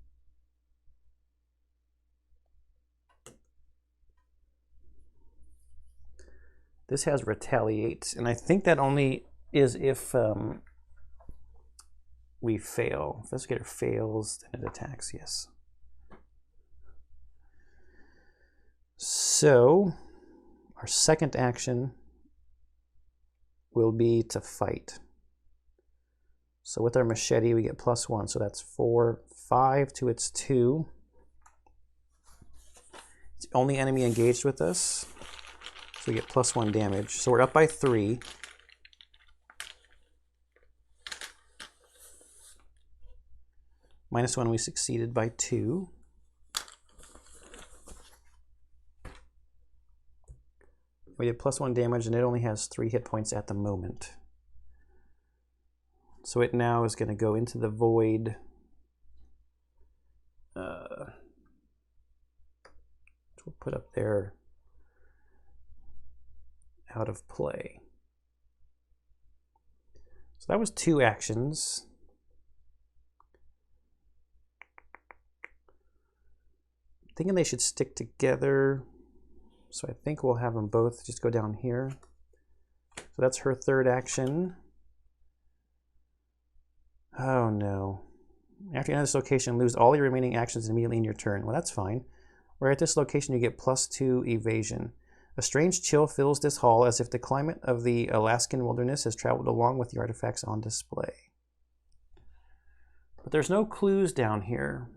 This has Retaliate, and I think that only is if we fail. If Investigator fails, then it attacks, yes. So, our second action will be to fight. So with our machete, we get +1, so that's 4, 5 to its 2. It's the only enemy engaged with us, so we get +1 damage. So we're up by 3. -1, we succeeded by 2. We did +1 damage, and it only has 3 hit points at the moment. So it now is going to go into the void. Which we'll put up there out of play. So that was 2 actions. I'm thinking they should stick together. So I think we'll have them both just go down here. So that's her third action. Oh no. After you enter this location, lose all your remaining actions immediately in your turn. Well, that's fine. Where at this location you get +2 evasion. A strange chill fills this hall as if the climate of the Alaskan wilderness has traveled along with the artifacts on display. But there's no clues down here.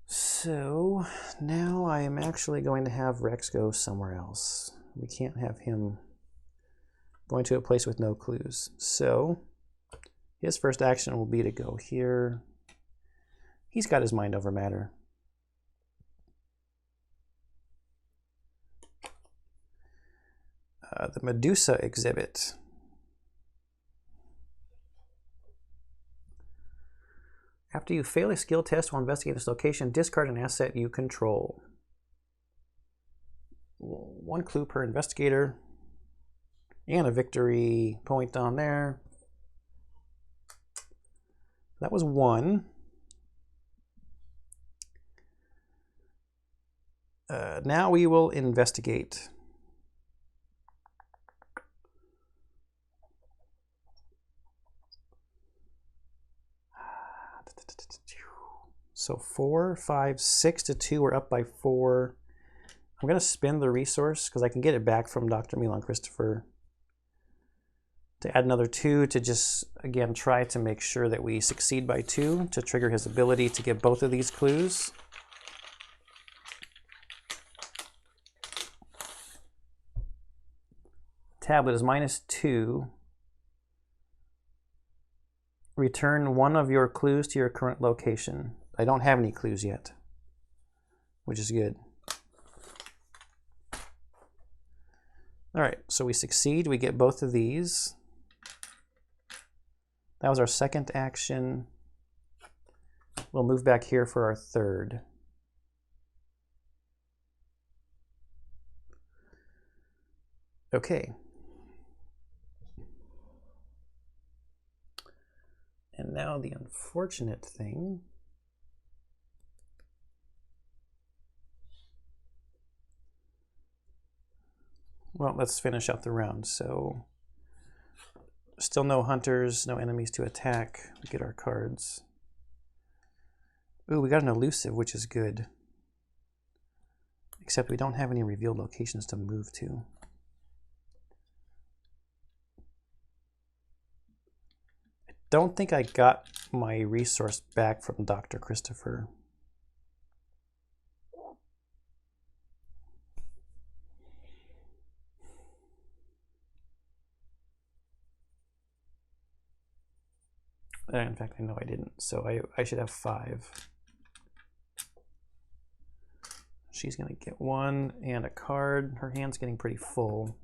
So now I am actually going to have Rex go somewhere else. We can't have him going to a place with no clues. So his first action will be to go here. He's got his mind over matter. The Medusa exhibit. After you fail a skill test while investigating this location, discard an asset you control. 1 clue per investigator. And a victory point on there. That was 1. Now we will investigate. So 4, 5, 6 to 2. We're up by 4. I'm going to spend the resource because I can get it back from Dr. Milan Christopher to add another 2 to just, again, try to make sure that we succeed by 2 to trigger his ability to get both of these clues. tablet is -2. Return one of your clues to your current location. I don't have any clues yet, which is good. All right, so we succeed. We get both of these. That was our second action. We'll move back here for our third. Okay. And now the unfortunate thing. Well, let's finish out the round. So, still no hunters, no enemies to attack. We get our cards. Ooh, we got an elusive, which is good. Except we don't have any revealed locations to move to. I don't think I got my resource back from Dr. Christopher. In fact, I know I didn't, so I should have 5. She's going to get 1 and a card. Her hand's getting pretty full.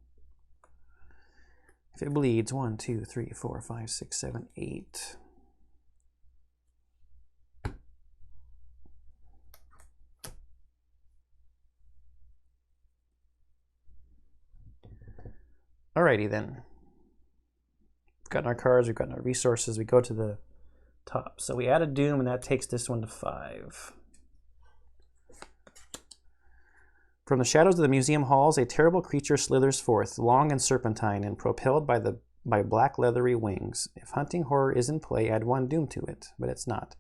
If it bleeds, 1, 2, 3, 4, 5, 6, 7, 8. Alrighty then. We've gotten our cards, we've gotten our resources, we go to the top. So we add a doom and that takes this one to 5. From the shadows of the museum halls, a terrible creature slithers forth, long and serpentine, and propelled by black leathery wings. If hunting horror is in play, add 1 doom to it, but it's not.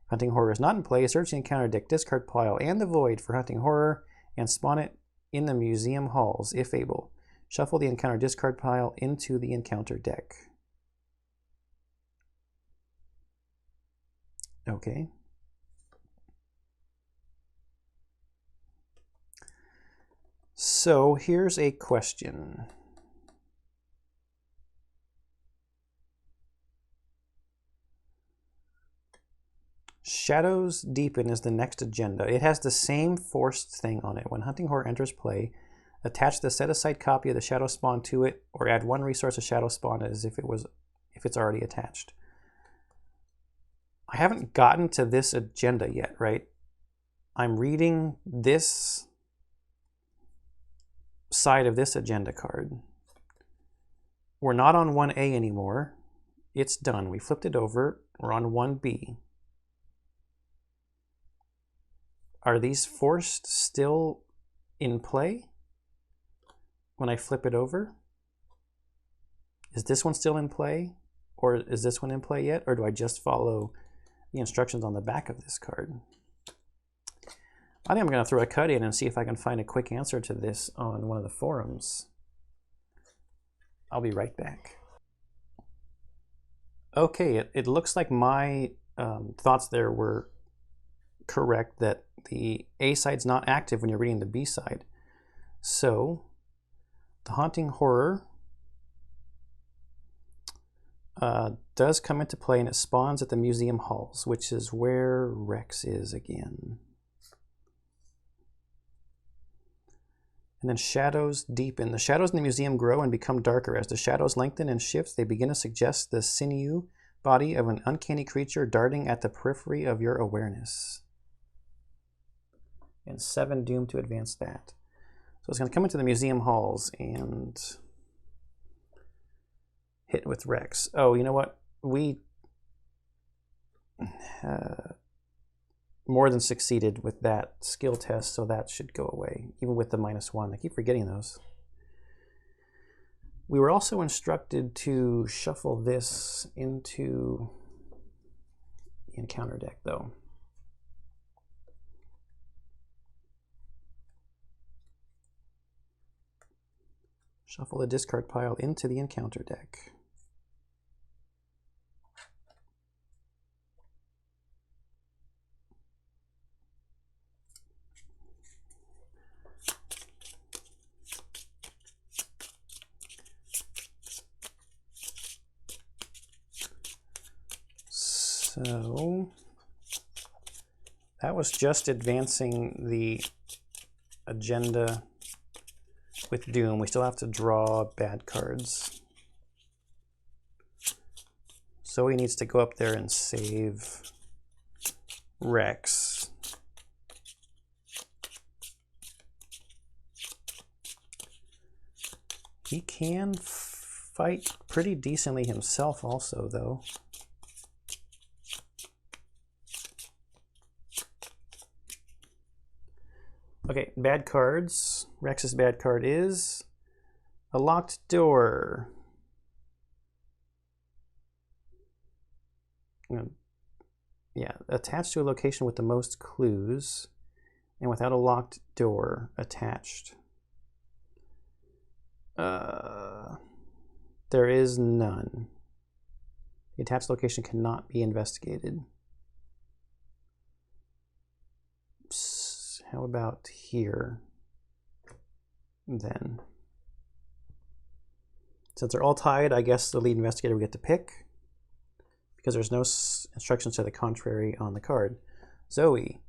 If hunting horror is not in play, search the encounter deck, discard pile, and the void for hunting horror, and spawn it in the museum halls, if able. Shuffle the encounter discard pile into the encounter deck. Okay. So here's a question. Shadows Deepen is the next agenda. It has the same forced thing on it. When hunting horror enters play, attach the set-aside copy of the shadow spawn to it, or add 1 resource of shadow spawn as if it's already attached. I haven't gotten to this agenda yet, right? I'm reading this side of this agenda card. We're not on 1A anymore. It's done. We flipped it over. We're on 1B. Are these forced still in play when I flip it over? Is this one still in play? Or is this one in play yet? Or do I just follow the instructions on the back of this card? I think I'm going to throw a cut in and see if I can find a quick answer to this on one of the forums. I'll be right back. Okay, it looks like my thoughts there were correct, that the A side's not active when you're reading the B side. So, the Haunting Horror does come into play, and it spawns at the museum halls, which is where Rex is again. And then shadows deepen. The shadows in the museum grow and become darker. As the shadows lengthen and shift, they begin to suggest the sinew body of an uncanny creature darting at the periphery of your awareness. And 7 doom to advance that. So it's going to come into the museum halls and hit with Rex. Oh, you know what? We more than succeeded with that skill test, so that should go away, even with the -1. I keep forgetting those. We were also instructed to shuffle this into the encounter deck, though. Shuffle the discard pile into the encounter deck. So that was just advancing the agenda with Doom. We still have to draw bad cards. So he needs to go up there and save Rex. He can fight pretty decently himself also, though. Okay, bad cards. Rex's bad card is a locked door. Yeah, attached to a location with the most clues and without a locked door attached. There is none. The attached location cannot be investigated. How about here, then? Since they're all tied, I guess the lead investigator will get to pick, because there's no instructions to the contrary on the card. Zoe,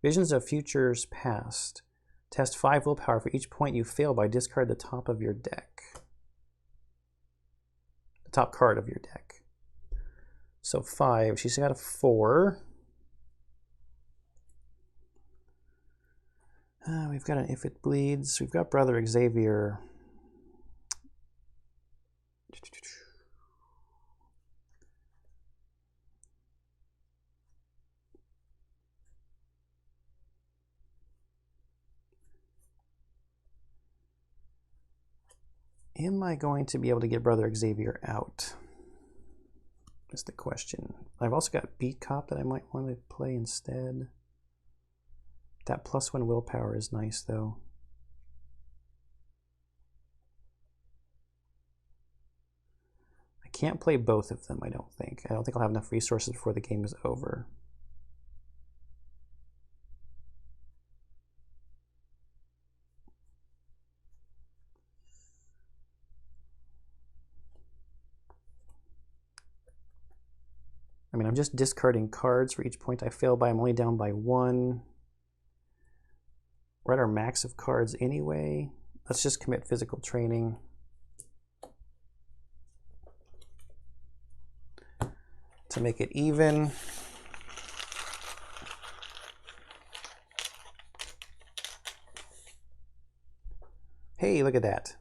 visions of futures past. Test 5 willpower for each point you fail by discard the top of your deck. The top card of your deck. So 5, she's got a 4. We've got an If It Bleeds. We've got Brother Xavier. Am I going to be able to get Brother Xavier out? That's the question. I've also got Beat Cop that I might want to play instead. That +1 willpower is nice, though. I can't play both of them, I don't think. I don't think I'll have enough resources before the game is over. I mean, I'm just discarding cards for each point I fail by. I'm only down by 1. We're at our max of cards anyway. Let's just commit physical training. To make it even. Hey, look at that.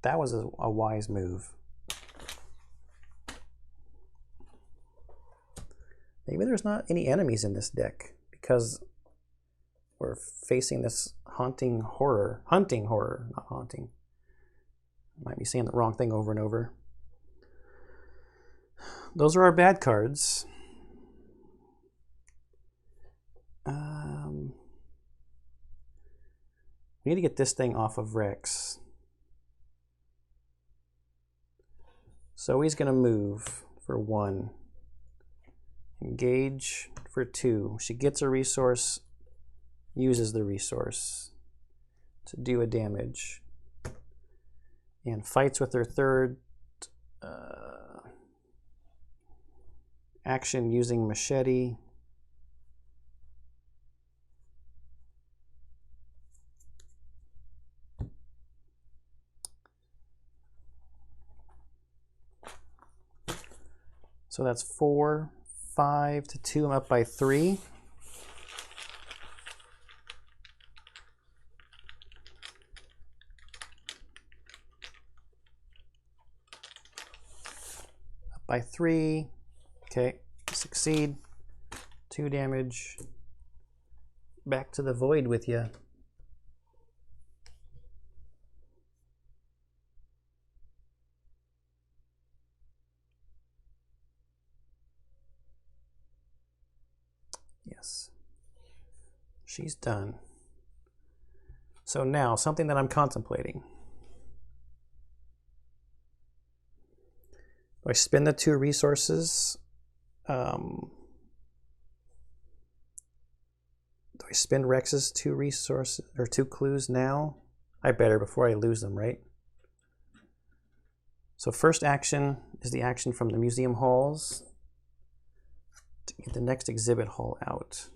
That was a wise move. Maybe there's not any enemies in this deck because we're facing this hunting horror, not haunting. Might be saying the wrong thing over and over. Those are our bad cards. We need to get this thing off of Rex. So he's going to move for 1. Engage for 2. She gets a resource, uses the resource to do a damage. And fights with her third action using machete. So that's 4, 5 to 2. I'm up by 3. Up by 3. Okay, succeed. 2 damage. Back to the void with you. Yes. She's done. So now, something that I'm contemplating. Do I spend the 2 resources? Do I spend Rex's 2 resources or 2 clues now? I better before I lose them, right? So first action is the action from the museum halls. to get the next exhibit hall out.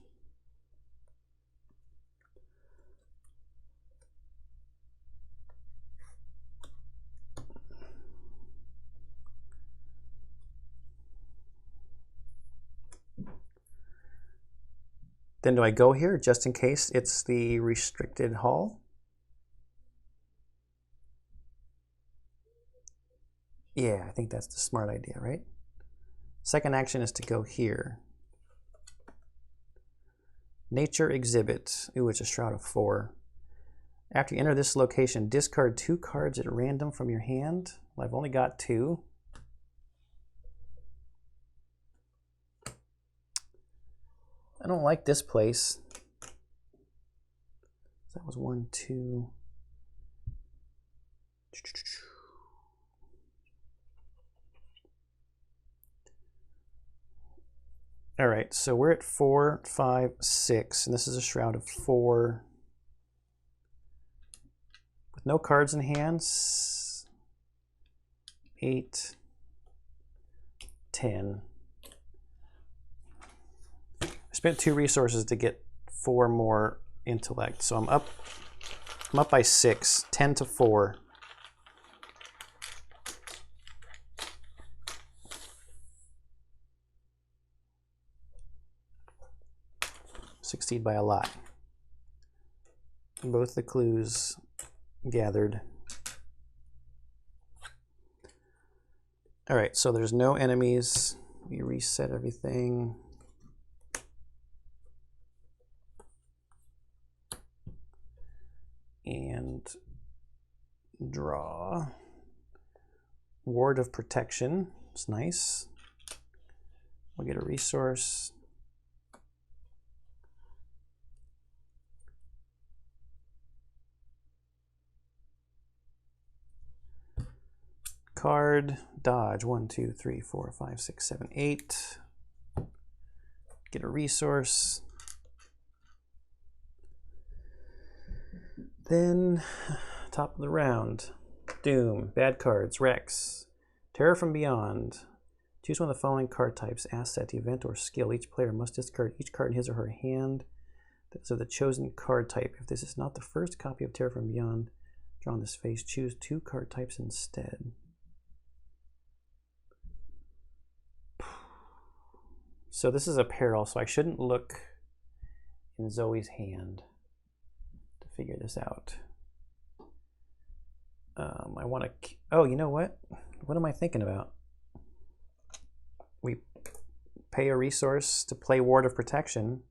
Then do I go here just in case it's the restricted hall? Yeah, I think that's the smart idea, right? Second action is to go here. Nature exhibit. Ooh, it's a shroud of 4. After you enter this location, discard 2 cards at random from your hand. Well, I've only got 2. I don't like this place. That was 1, 2. All right, so we're at 4, 5, 6, and this is a shroud of 4. With no cards in hands, 8, 10. I spent 2 resources to get 4 more intellect, so I'm up by 6, 10 to 4. Succeed by a lot. Both the clues gathered. All right, so there's no enemies. We reset everything. And draw. Ward of Protection. It's nice. We'll get a resource. Card, dodge, 1, 2, 3, 4, 5, 6, 7, 8. Get a resource. Then, top of the round, Doom, bad cards, Rex, Terror from Beyond. Choose one of the following card types, asset, event, or skill. Each player must discard each card in his or her hand that is of the chosen card type. If this is not the first copy of Terror from Beyond drawn on this face, choose 2 card types instead. So this is a peril, so I shouldn't look in Zoe's hand to figure this out. I want to, oh, you know what? What am I thinking about? We pay a resource to play Ward of Protection.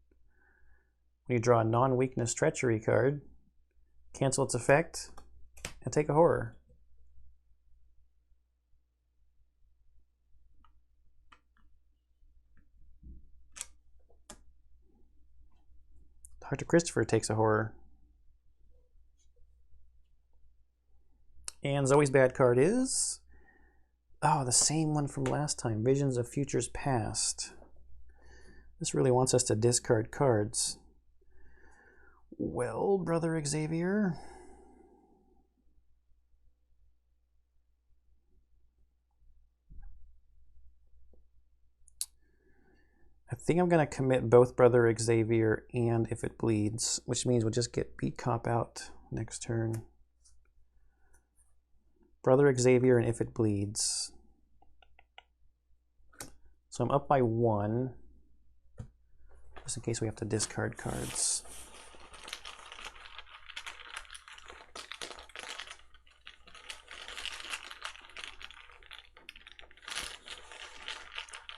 We draw a non-weakness treachery card, cancel its effect, and take a horror. Dr. Christopher takes a horror. And Zoe's bad card is, oh, the same one from last time, Visions of Futures Past. This really wants us to discard cards. Well, Brother Xavier. I think I'm going to commit both Brother Xavier and If It Bleeds, which means we'll just get beat cop out next turn. Brother Xavier and If It Bleeds. So I'm up by 1, just in case we have to discard cards.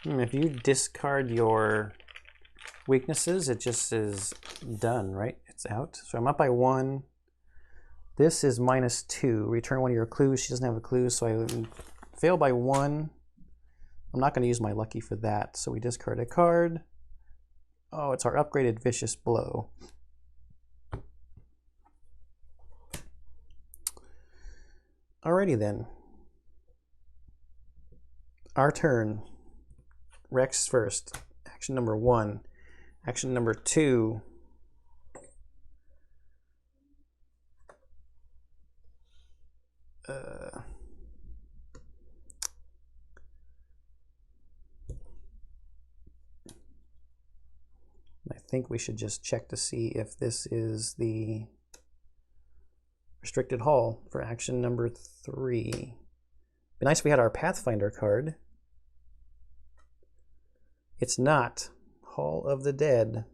If you discard your weaknesses, it just is done, right? It's out. So I'm up by 1. This is -2. Return one of your clues. She doesn't have a clue, so I fail by 1. I'm not going to use my lucky for that, so we discard a card. Oh, it's our upgraded Vicious Blow. Alrighty then. Our turn. Rex first. Action number 1. Action number 2. think we should just check to see if this is the restricted hall for action number 3. Be nice if we had our Pathfinder card. It's not. Hall of the Dead.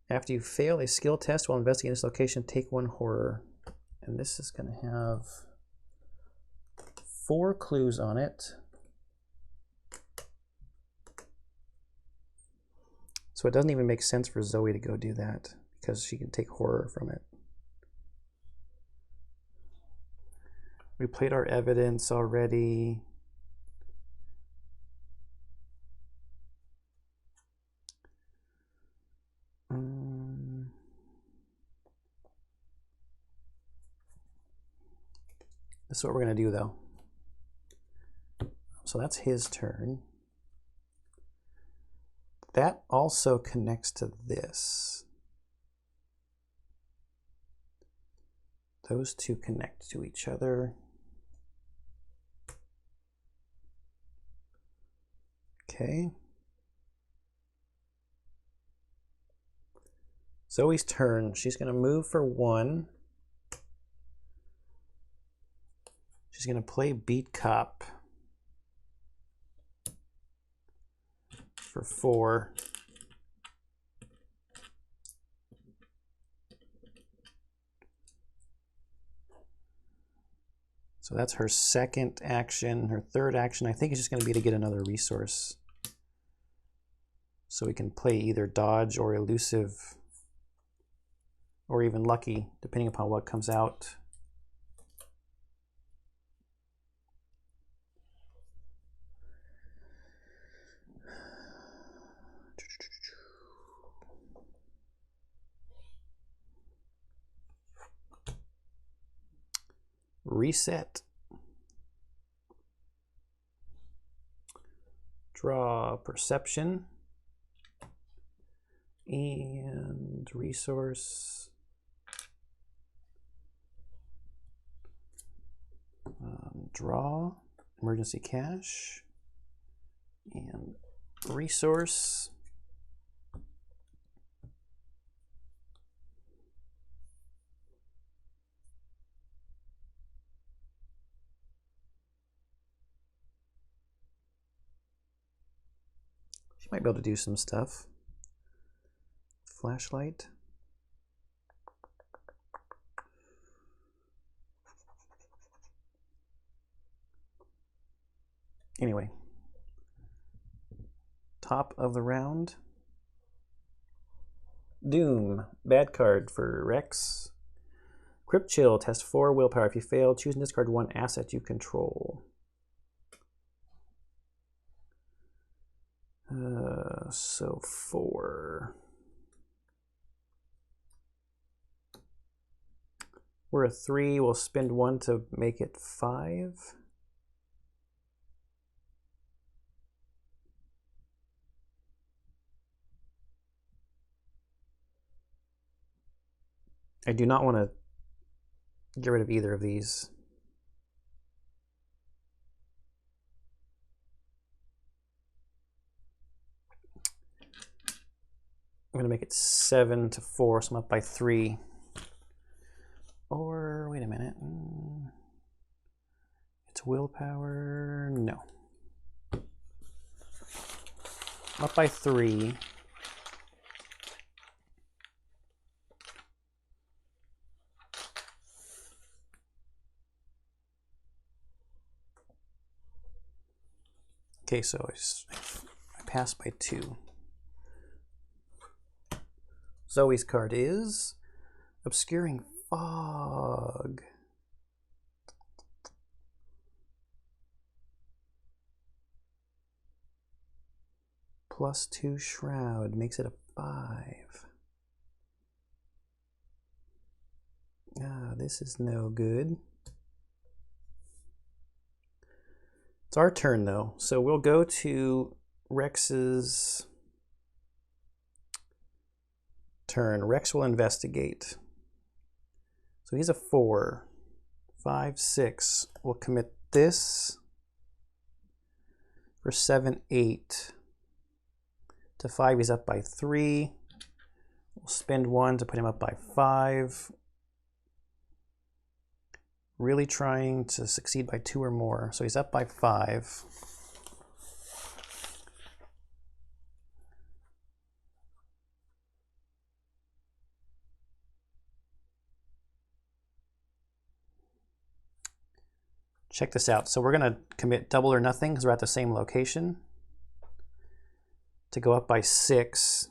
After you fail a skill test while investigating this location, take 1 horror. And this is going to have 4 clues on it. So it doesn't even make sense for Zoe to go do that, because she can take horror from it. We played our evidence already. This is what we're going to do, though. So that's his turn. That also connects to this. Those two connect to each other. Okay. Zoe's turn. She's going to move for 1. She's going to play Beat Cop for 4. So that's her second action. Her third action, I think, is just going to be to get another resource. So we can play either dodge or elusive or even lucky, depending upon what comes out. Reset. Draw perception. And resource. Draw. Emergency cash. And resource. She might be able to do some stuff. Flashlight. Anyway, top of the round. Doom, bad card for Rex. Crypt Chill, test 4 willpower. If you fail, choose and discard 1 asset you control. So 4. We're a 3. We'll spend 1 to make it 5. I do not want to get rid of either of these. I'm going to make it 7 to 4, so I'm up by 3. Or, wait a minute. It's willpower. No. I'm up by 3. Okay, so I passed by 2. Zoe's card is Obscuring Fog. +2 shroud makes it a 5. Ah, this is no good. It's our turn though, so we'll go to Rex's turn. Rex will investigate. So he's a 4. 5, 6. We'll commit this for 7, 8 to to 5. He's up by 3. We'll spend 1 to put him up by 5. Really trying to succeed by 2 or more. So he's up by 5. Check this out. So we're going to commit double or nothing because we're at the same location to go up by 6.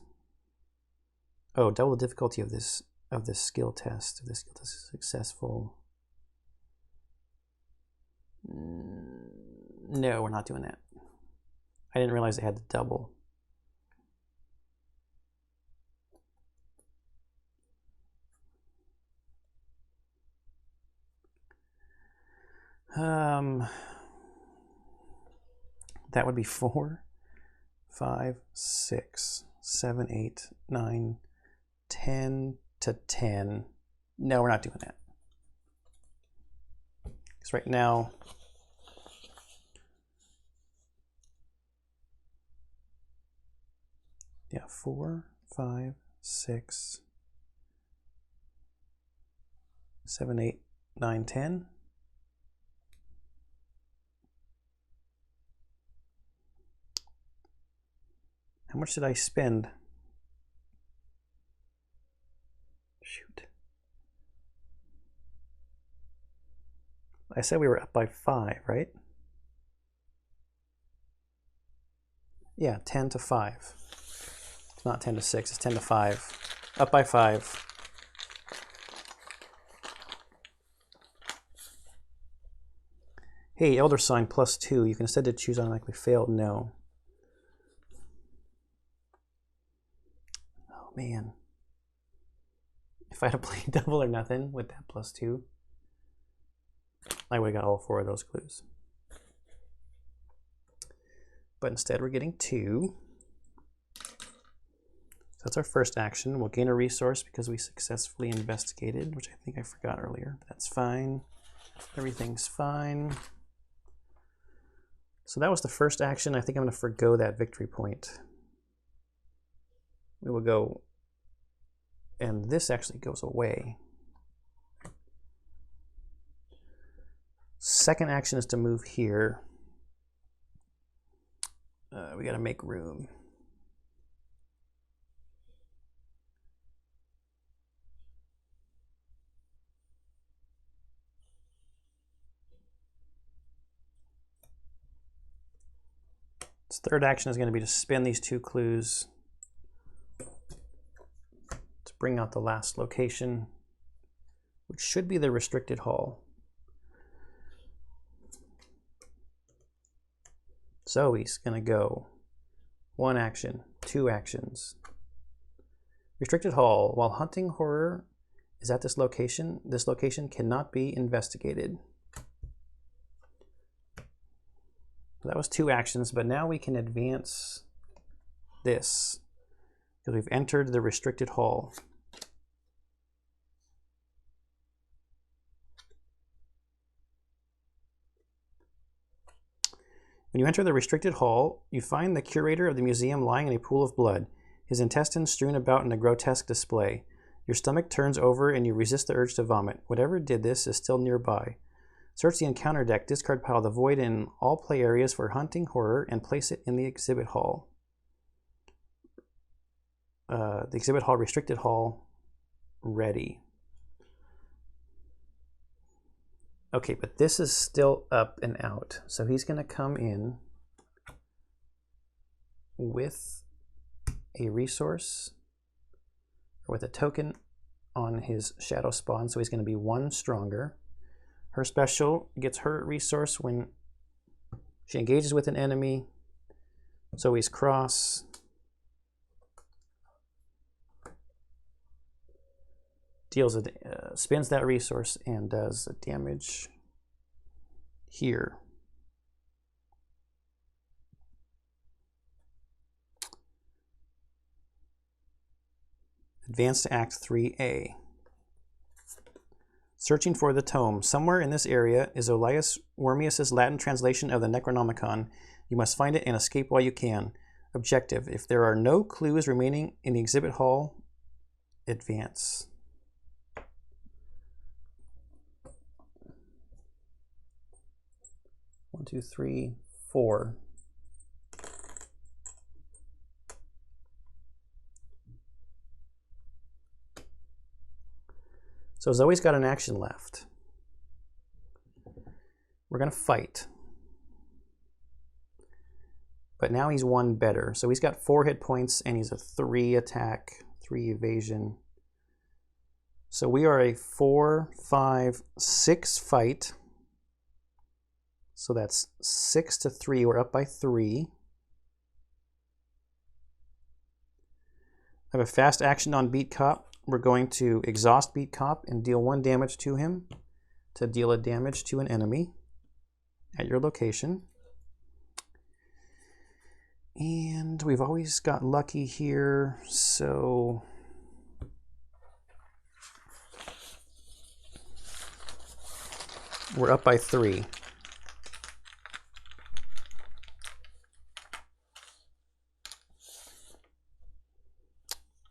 Oh, double the difficulty of this skill test. If this skill test is successful. No, we're not doing that. I didn't realize it had to double. That would be 4, 5, 6, 7, 8, 9, 10 to 10. No, we're not doing that. Because right now, yeah, 4, 5, 6, 7, 8, 9, 10. How much did I spend? Shoot. I said we were up by 5, right? Yeah, 10 to 5. It's not 10 to 6, it's 10 to 5. Up by 5. Hey, Elder Sign +2. You can instead to choose automatically failed. No. Oh, man. If I had to play double or nothing with that +2, I would have got all 4 of those clues. But instead we're getting 2. So that's our first action. We'll gain a resource because we successfully investigated, which I think I forgot earlier. But that's fine. Everything's fine. So that was the first action. I think I'm going to forgo that victory point. We will go, and this actually goes away. Second action is to move here. We got to make room. This third action is going to be to spend these 2 clues to bring out the last location, which should be the restricted hall. So he's going to go 1 action, 2 actions. Restricted hall. While hunting horror is at this location cannot be investigated. That was 2 actions, but now we can advance this because we've entered the restricted hall. When you enter the restricted hall, you find the curator of the museum lying in a pool of blood, his intestines strewn about in a grotesque display. Your stomach turns over and you resist the urge to vomit. Whatever did this is still nearby. Search the encounter deck, discard pile the void in all play areas for hunting horror, and place it in the exhibit hall. The exhibit hall, restricted hall, ready. Okay, but this is still up and out. So he's going to come in with a resource, or with a token on his shadow spawn. So he's going to be 1 stronger. Her special gets her resource when she engages with an enemy. So he's cross. Deals spends that resource and does damage here. Advance to Act 3A. Searching for the tome. Somewhere in this area is Olaus Wormius's Latin translation of the Necronomicon. You must find it and escape while you can. Objective. If there are no clues remaining in the exhibit hall, advance. One, two, three, four. So Zoe's got an action left. We're going to fight. But now he's one better. So he's got 4 hit points and he's a 3 attack, 3 evasion. So we are a 4, 5, 6 fight. So that's 6 to 3. We're up by 3. I have a fast action on Beat Cop. We're going to exhaust Beat Cop and deal 1 damage to him to deal a damage to an enemy at your location. And we've always got lucky here, so we're up by 3.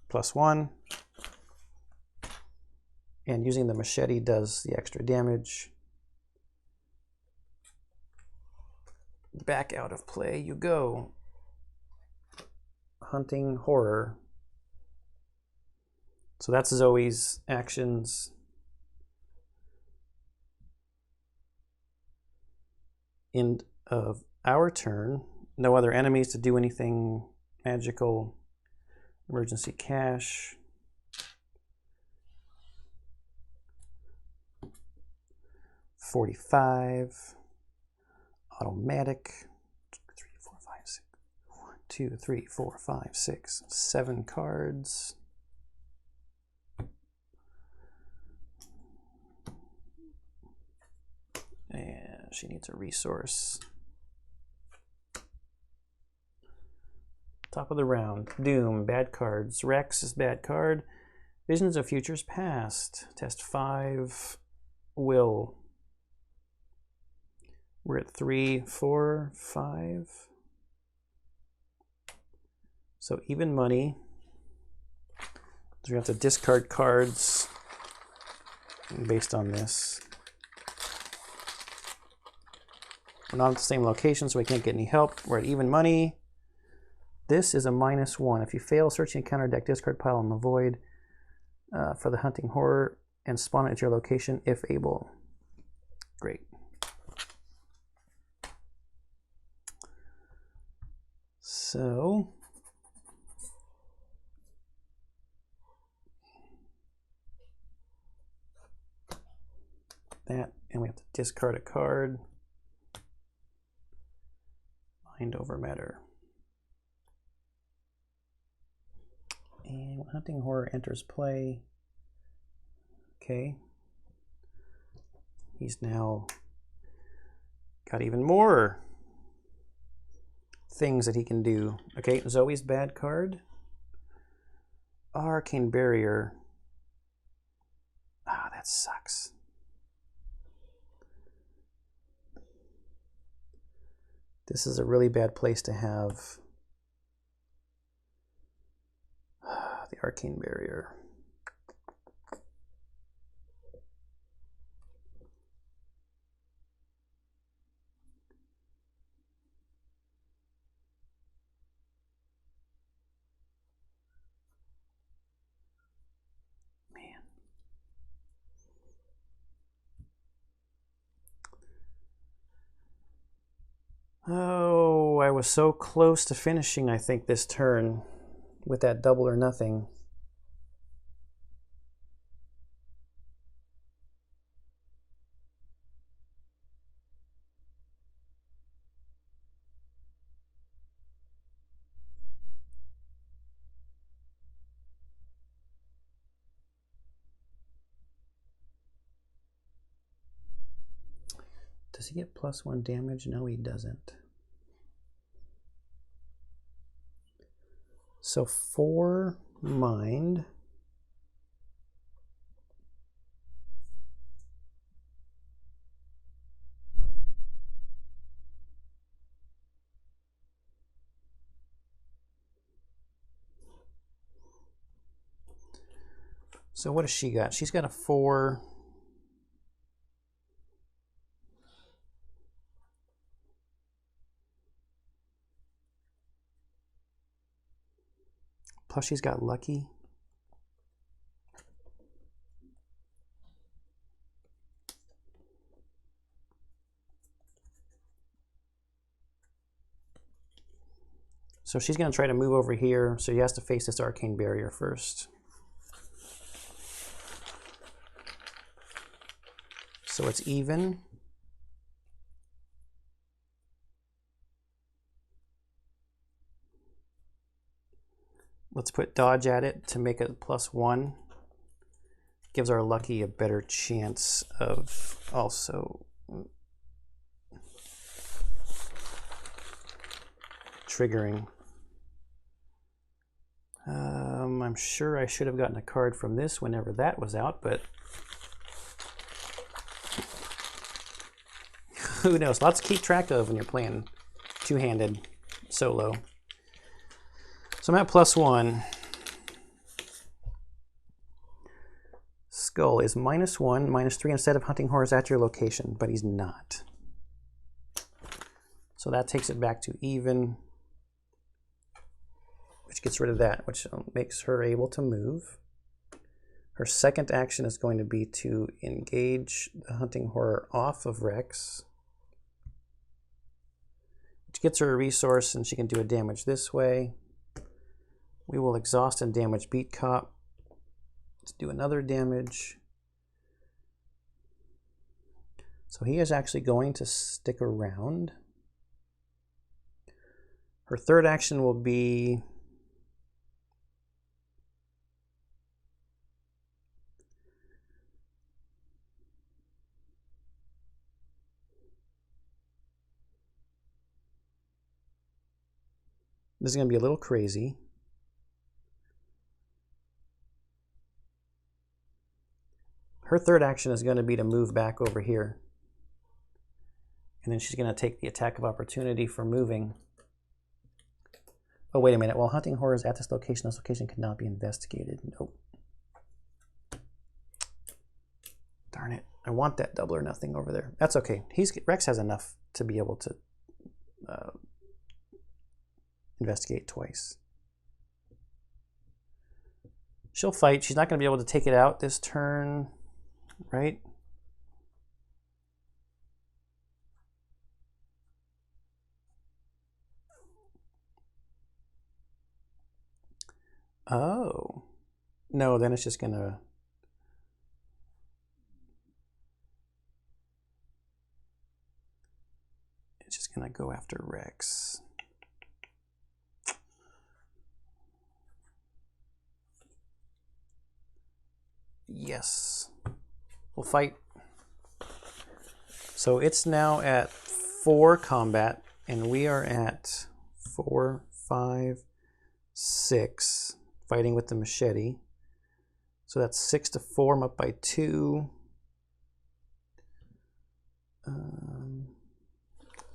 +1. And using the machete does the extra damage. Back out of play you go. Hunting Horror. So that's Zoe's actions. End of our turn. No other enemies to do anything magical. Emergency cash. $45. Automatic. 3, 4, 5, 6. 1, 2, 3, 4, 5, 6, 7 cards. And she needs a resource. Top of the round. Doom, bad cards. Rex is bad card. Visions of Futures Past. Test 5. Will. We're at 3, 4, 5. So even money. So we have to discard cards based on this. We're not at the same location, so we can't get any help. We're at even money. This is a -1. If you fail searching a counter deck, discard pile in the void for the Hunting Horror and spawn it at your location if able. Great. So that, and we have to discard a card. Mind over matter. And when Hunting Horror enters play, okay, he's now got even more things that he can do. Okay, Zoe's bad card. Arcane Barrier. Ah, that sucks. This is a really bad place to have the Arcane Barrier. Man. Oh, I was so close to finishing, I think, this turn with that double or nothing. Does he get +1 damage? No, he doesn't. So 4 mind. So what has she got? She's got a 4. Plus she's got lucky. So she's going to try to move over here, so he has to face this arcane barrier first. So it's even. Let's put dodge at it to make it +1. Gives our lucky a better chance of also triggering. I'm sure I should have gotten a card from this whenever that was out, but who knows? Lots to keep track of when you're playing two-handed solo. So I'm at +1. Skull is -1, -3 instead of hunting horrors at your location, but he's not. So that takes it back to even, which gets rid of that, which makes her able to move. Her second action is going to be to engage the hunting horror off of Rex, which gets her a resource and she can do a damage this way. We will exhaust and damage Beat Cop. Let's do another damage. So he is actually going to stick around. Her third action will be this is going to be a little crazy. Her third action is going to be to move back over here. And then she's going to take the attack of opportunity for moving. Oh, wait a minute. While hunting horrors at this location cannot be investigated. Nope. Darn it. I want that double or nothing over there. That's okay. Rex has enough to be able to investigate twice. She'll fight. She's not going to be able to take it out this turn, right? Oh. No, then it's just going to... It's just going to go after Rex. Yes. We'll fight. So it's now at 4 combat, and we are at 4, 5, 6, fighting with the machete. So that's 6 to 4. I'm up by 2.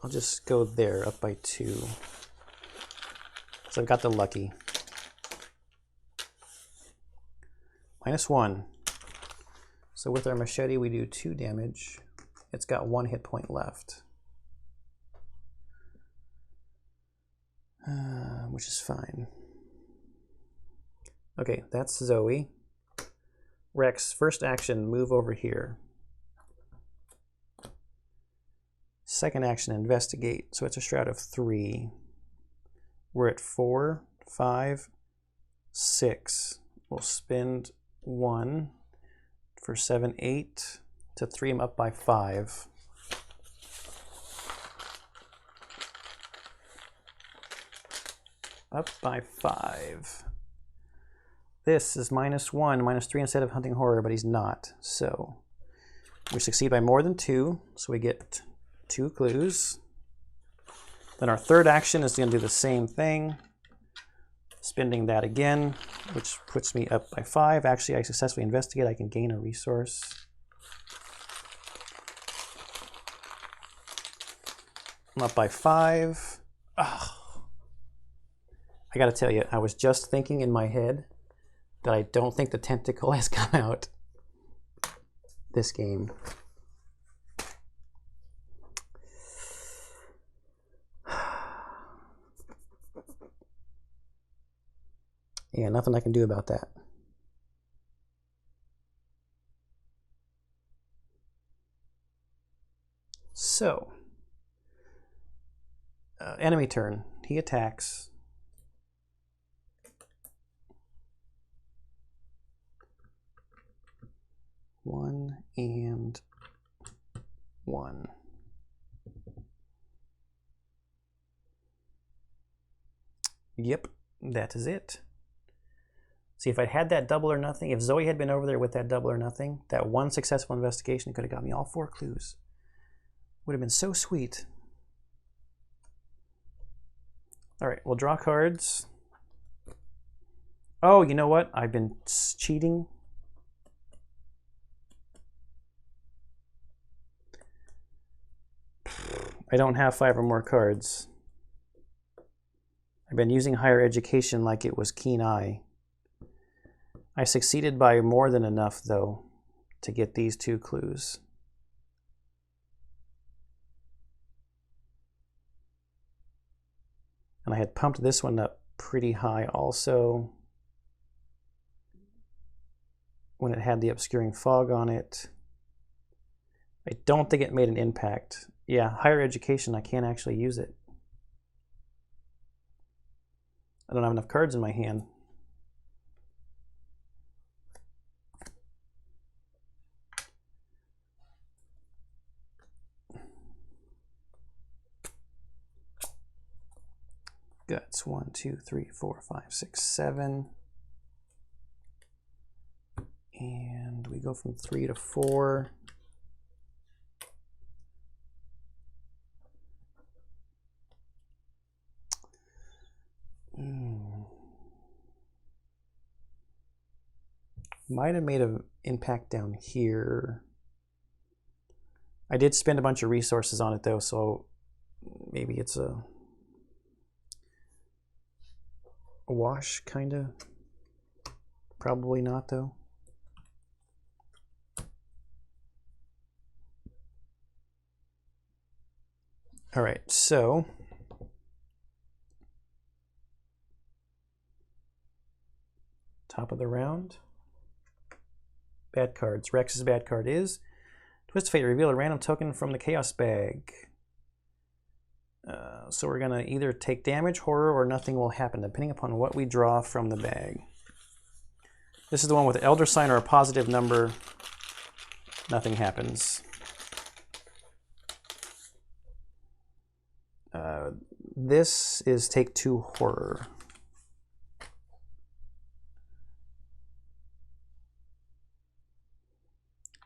I'll just go there, up by 2. So I've got the lucky. -1. So with our machete, we do 2 damage. It's got 1 hit point left, which is fine. Okay, that's Zoe. Rex, first action, move over here. Second action, investigate. So it's a shroud of 3. We're at 4, 5, 6. We'll spend 1 for 7, 8 to 3 him up by 5. Up by 5. This is -1, -3 instead of hunting horror, but he's not. So we succeed by more than 2, so we get 2 clues. Then our third action is going to do the same thing. Spending that again, which puts me up by 5. Actually, I successfully investigate. I can gain a resource. I'm up by 5. Oh. I got to tell you, I was just thinking in my head that I don't think the tentacle has come out this game. Yeah, nothing I can do about that. So, enemy turn. He attacks. One and one. Yep, that is it. See, if I'd had that double or nothing, if Zoe had been over there with that double or nothing, that one successful investigation could have got me all 4 clues. Would have been so sweet. All right, we'll draw cards. Oh, you know what? I've been cheating. I don't have 5 or more cards. I've been using higher education like it was keen eye. I succeeded by more than enough, though, to get these 2 clues. And I had pumped this one up pretty high also when it had the obscuring fog on it. I don't think it made an impact. Yeah, higher education, I can't actually use it. I don't have enough cards in my hand. Guts, 1, 2, 3, 4, 5, 6, 7. And we go from 3 to 4. Might have made an impact down here. I did spend a bunch of resources on it though, so maybe it's a wash, kind of. Probably not though. All right, so top of the round. Bad cards. Rex's bad card is Twist Fate. Reveal a random token from the Chaos bag. So we're going to either take damage, horror, or nothing will happen, depending upon what we draw from the bag. This is the one with the Elder Sign or a positive number. Nothing happens. This is take 2 horror.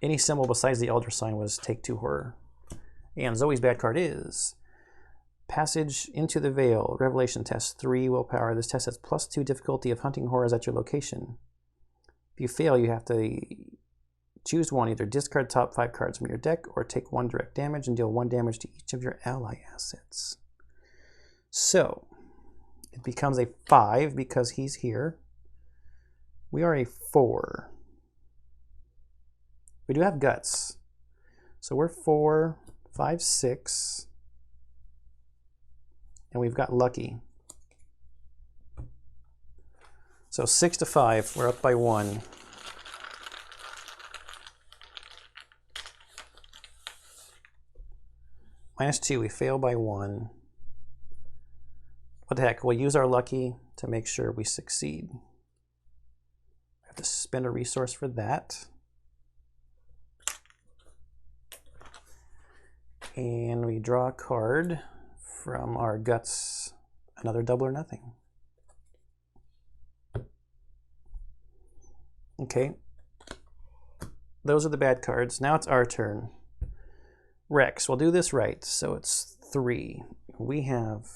Any symbol besides the Elder Sign was take 2 horror. And Zoe's bad card is Passage into the Veil. Revelation test 3 willpower. This test has +2 difficulty of hunting horrors at your location. If you fail, you have to choose one. Either discard top 5 cards from your deck or take 1 direct damage and deal 1 damage to each of your ally assets. So it becomes a 5 because he's here. We are a 4. We do have guts. So we're 4, 5, 6. And we've got lucky. So 6 to 5, we're up by 1. -2, we fail by 1. What the heck, we'll use our lucky to make sure we succeed. I have to spend a resource for that. And we draw a card from our guts, another double or nothing. Okay, those are the bad cards. Now it's our turn. Rex, we'll do this right. So it's 3. We have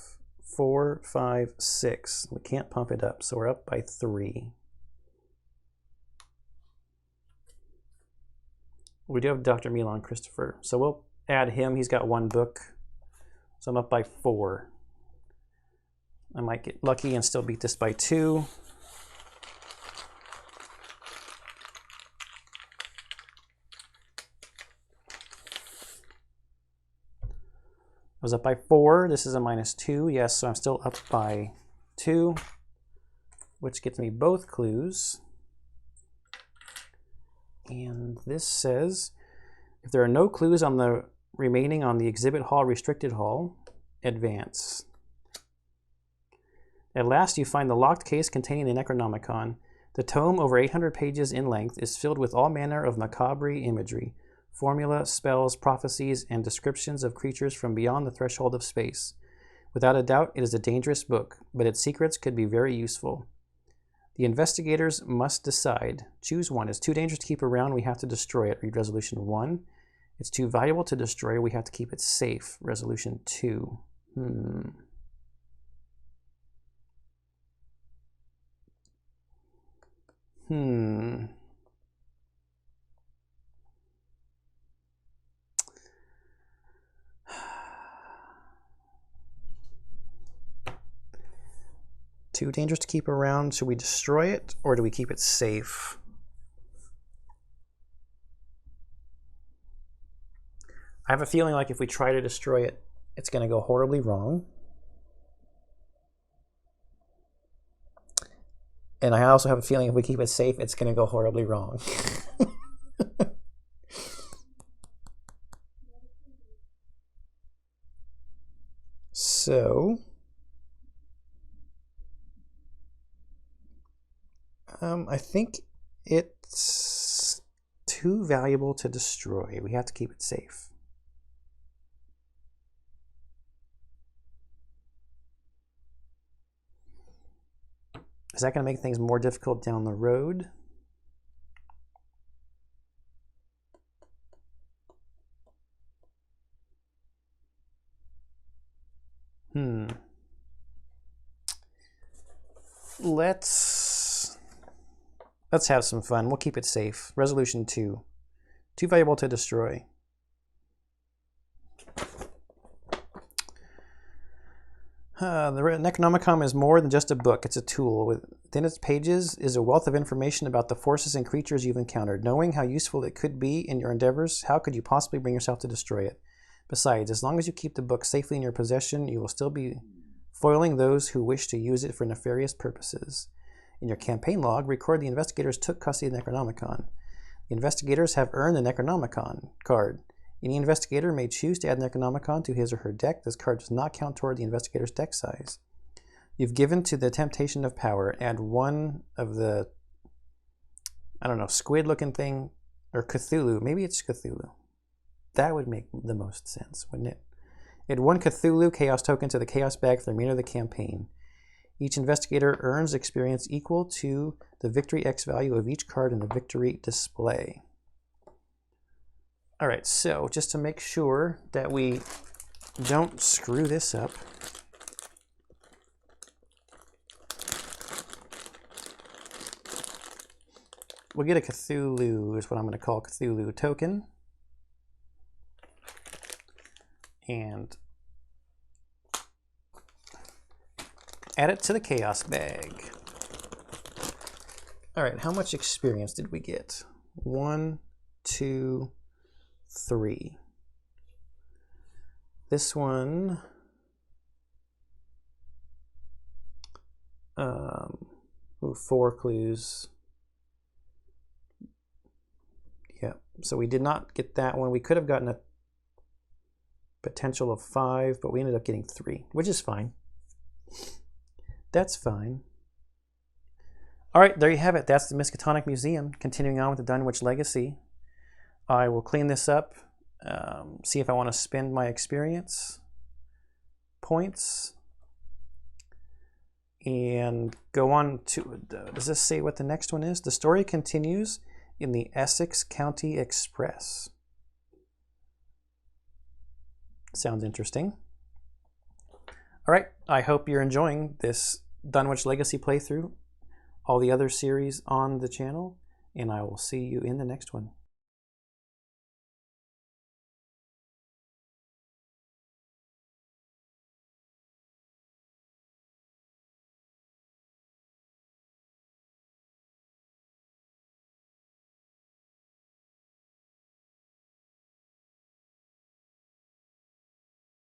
4, 5, 6. We can't pump it up, so we're up by 3. We do have Dr. Milan Christopher, so we'll add him. He's got 1 book, so I'm up by 4. I might get lucky and still beat this by 2. was up by 4. This is a -2. Yes, so I'm still up by 2, which gets me both clues. And this says, if there are no clues on the remaining on the exhibit hall restricted hall, advance. At last you find the locked case containing the necronomicon. The tome, over 800 pages in length, is filled with all manner of macabre imagery, formula, spells, prophecies, and descriptions of creatures from beyond the threshold of space. Without a doubt, it is a dangerous book, but its secrets could be very useful. The investigators must decide. Choose one. It's too dangerous to keep around, we have to destroy it. Read Resolution 1. It's too valuable to destroy, we have to keep it safe. Resolution 2. Too dangerous to keep around. Should we destroy it or do we keep it safe? I have a feeling like if we try to destroy it, it's going to go horribly wrong. And I also have a feeling if we keep it safe, it's going to go horribly wrong. So, I think it's too valuable to destroy. We have to keep it safe. Is that going to make things more difficult down the road? Let's have some fun. We'll keep it safe. Resolution 2. Too valuable to destroy. The Necronomicon is more than just a book. It's a tool. Within its pages is a wealth of information about the forces and creatures you've encountered. Knowing how useful it could be in your endeavors, how could you possibly bring yourself to destroy it? Besides, as long as you keep the book safely in your possession, you will still be foiling those who wish to use it for nefarious purposes. In your campaign log, record the investigators took custody of the Necronomicon. The investigators have earned the Necronomicon card. Any investigator may choose to add Necronomicon to his or her deck. This card does not count toward the investigator's deck size. You've given to the temptation of power. Add one of the, I don't know, squid-looking thing, or Cthulhu. Maybe it's Cthulhu. That would make the most sense, wouldn't it? Add one Cthulhu Chaos token to the Chaos bag for the remainder of the campaign. Each investigator earns experience equal to the victory X value of each card in the victory display. All right, so just to make sure that we don't screw this up, we'll get a Cthulhu, is what I'm going to call Cthulhu token. And add it to the Chaos bag. All right, how much experience did we get? 1, 2, 3. This one, 4 clues. Yeah, so we did not get that one. We could have gotten a potential of 5, but we ended up getting 3, which is fine. That's fine. All right, there you have it. That's the Miskatonic Museum. Continuing on with the Dunwich Legacy. I will clean this up, see if I want to spend my experience points, and go on to, does this say what the next one is? The story continues in the Essex County Express. Sounds interesting. All right, I hope you're enjoying this Dunwich Legacy playthrough, all the other series on the channel, and I will see you in the next one.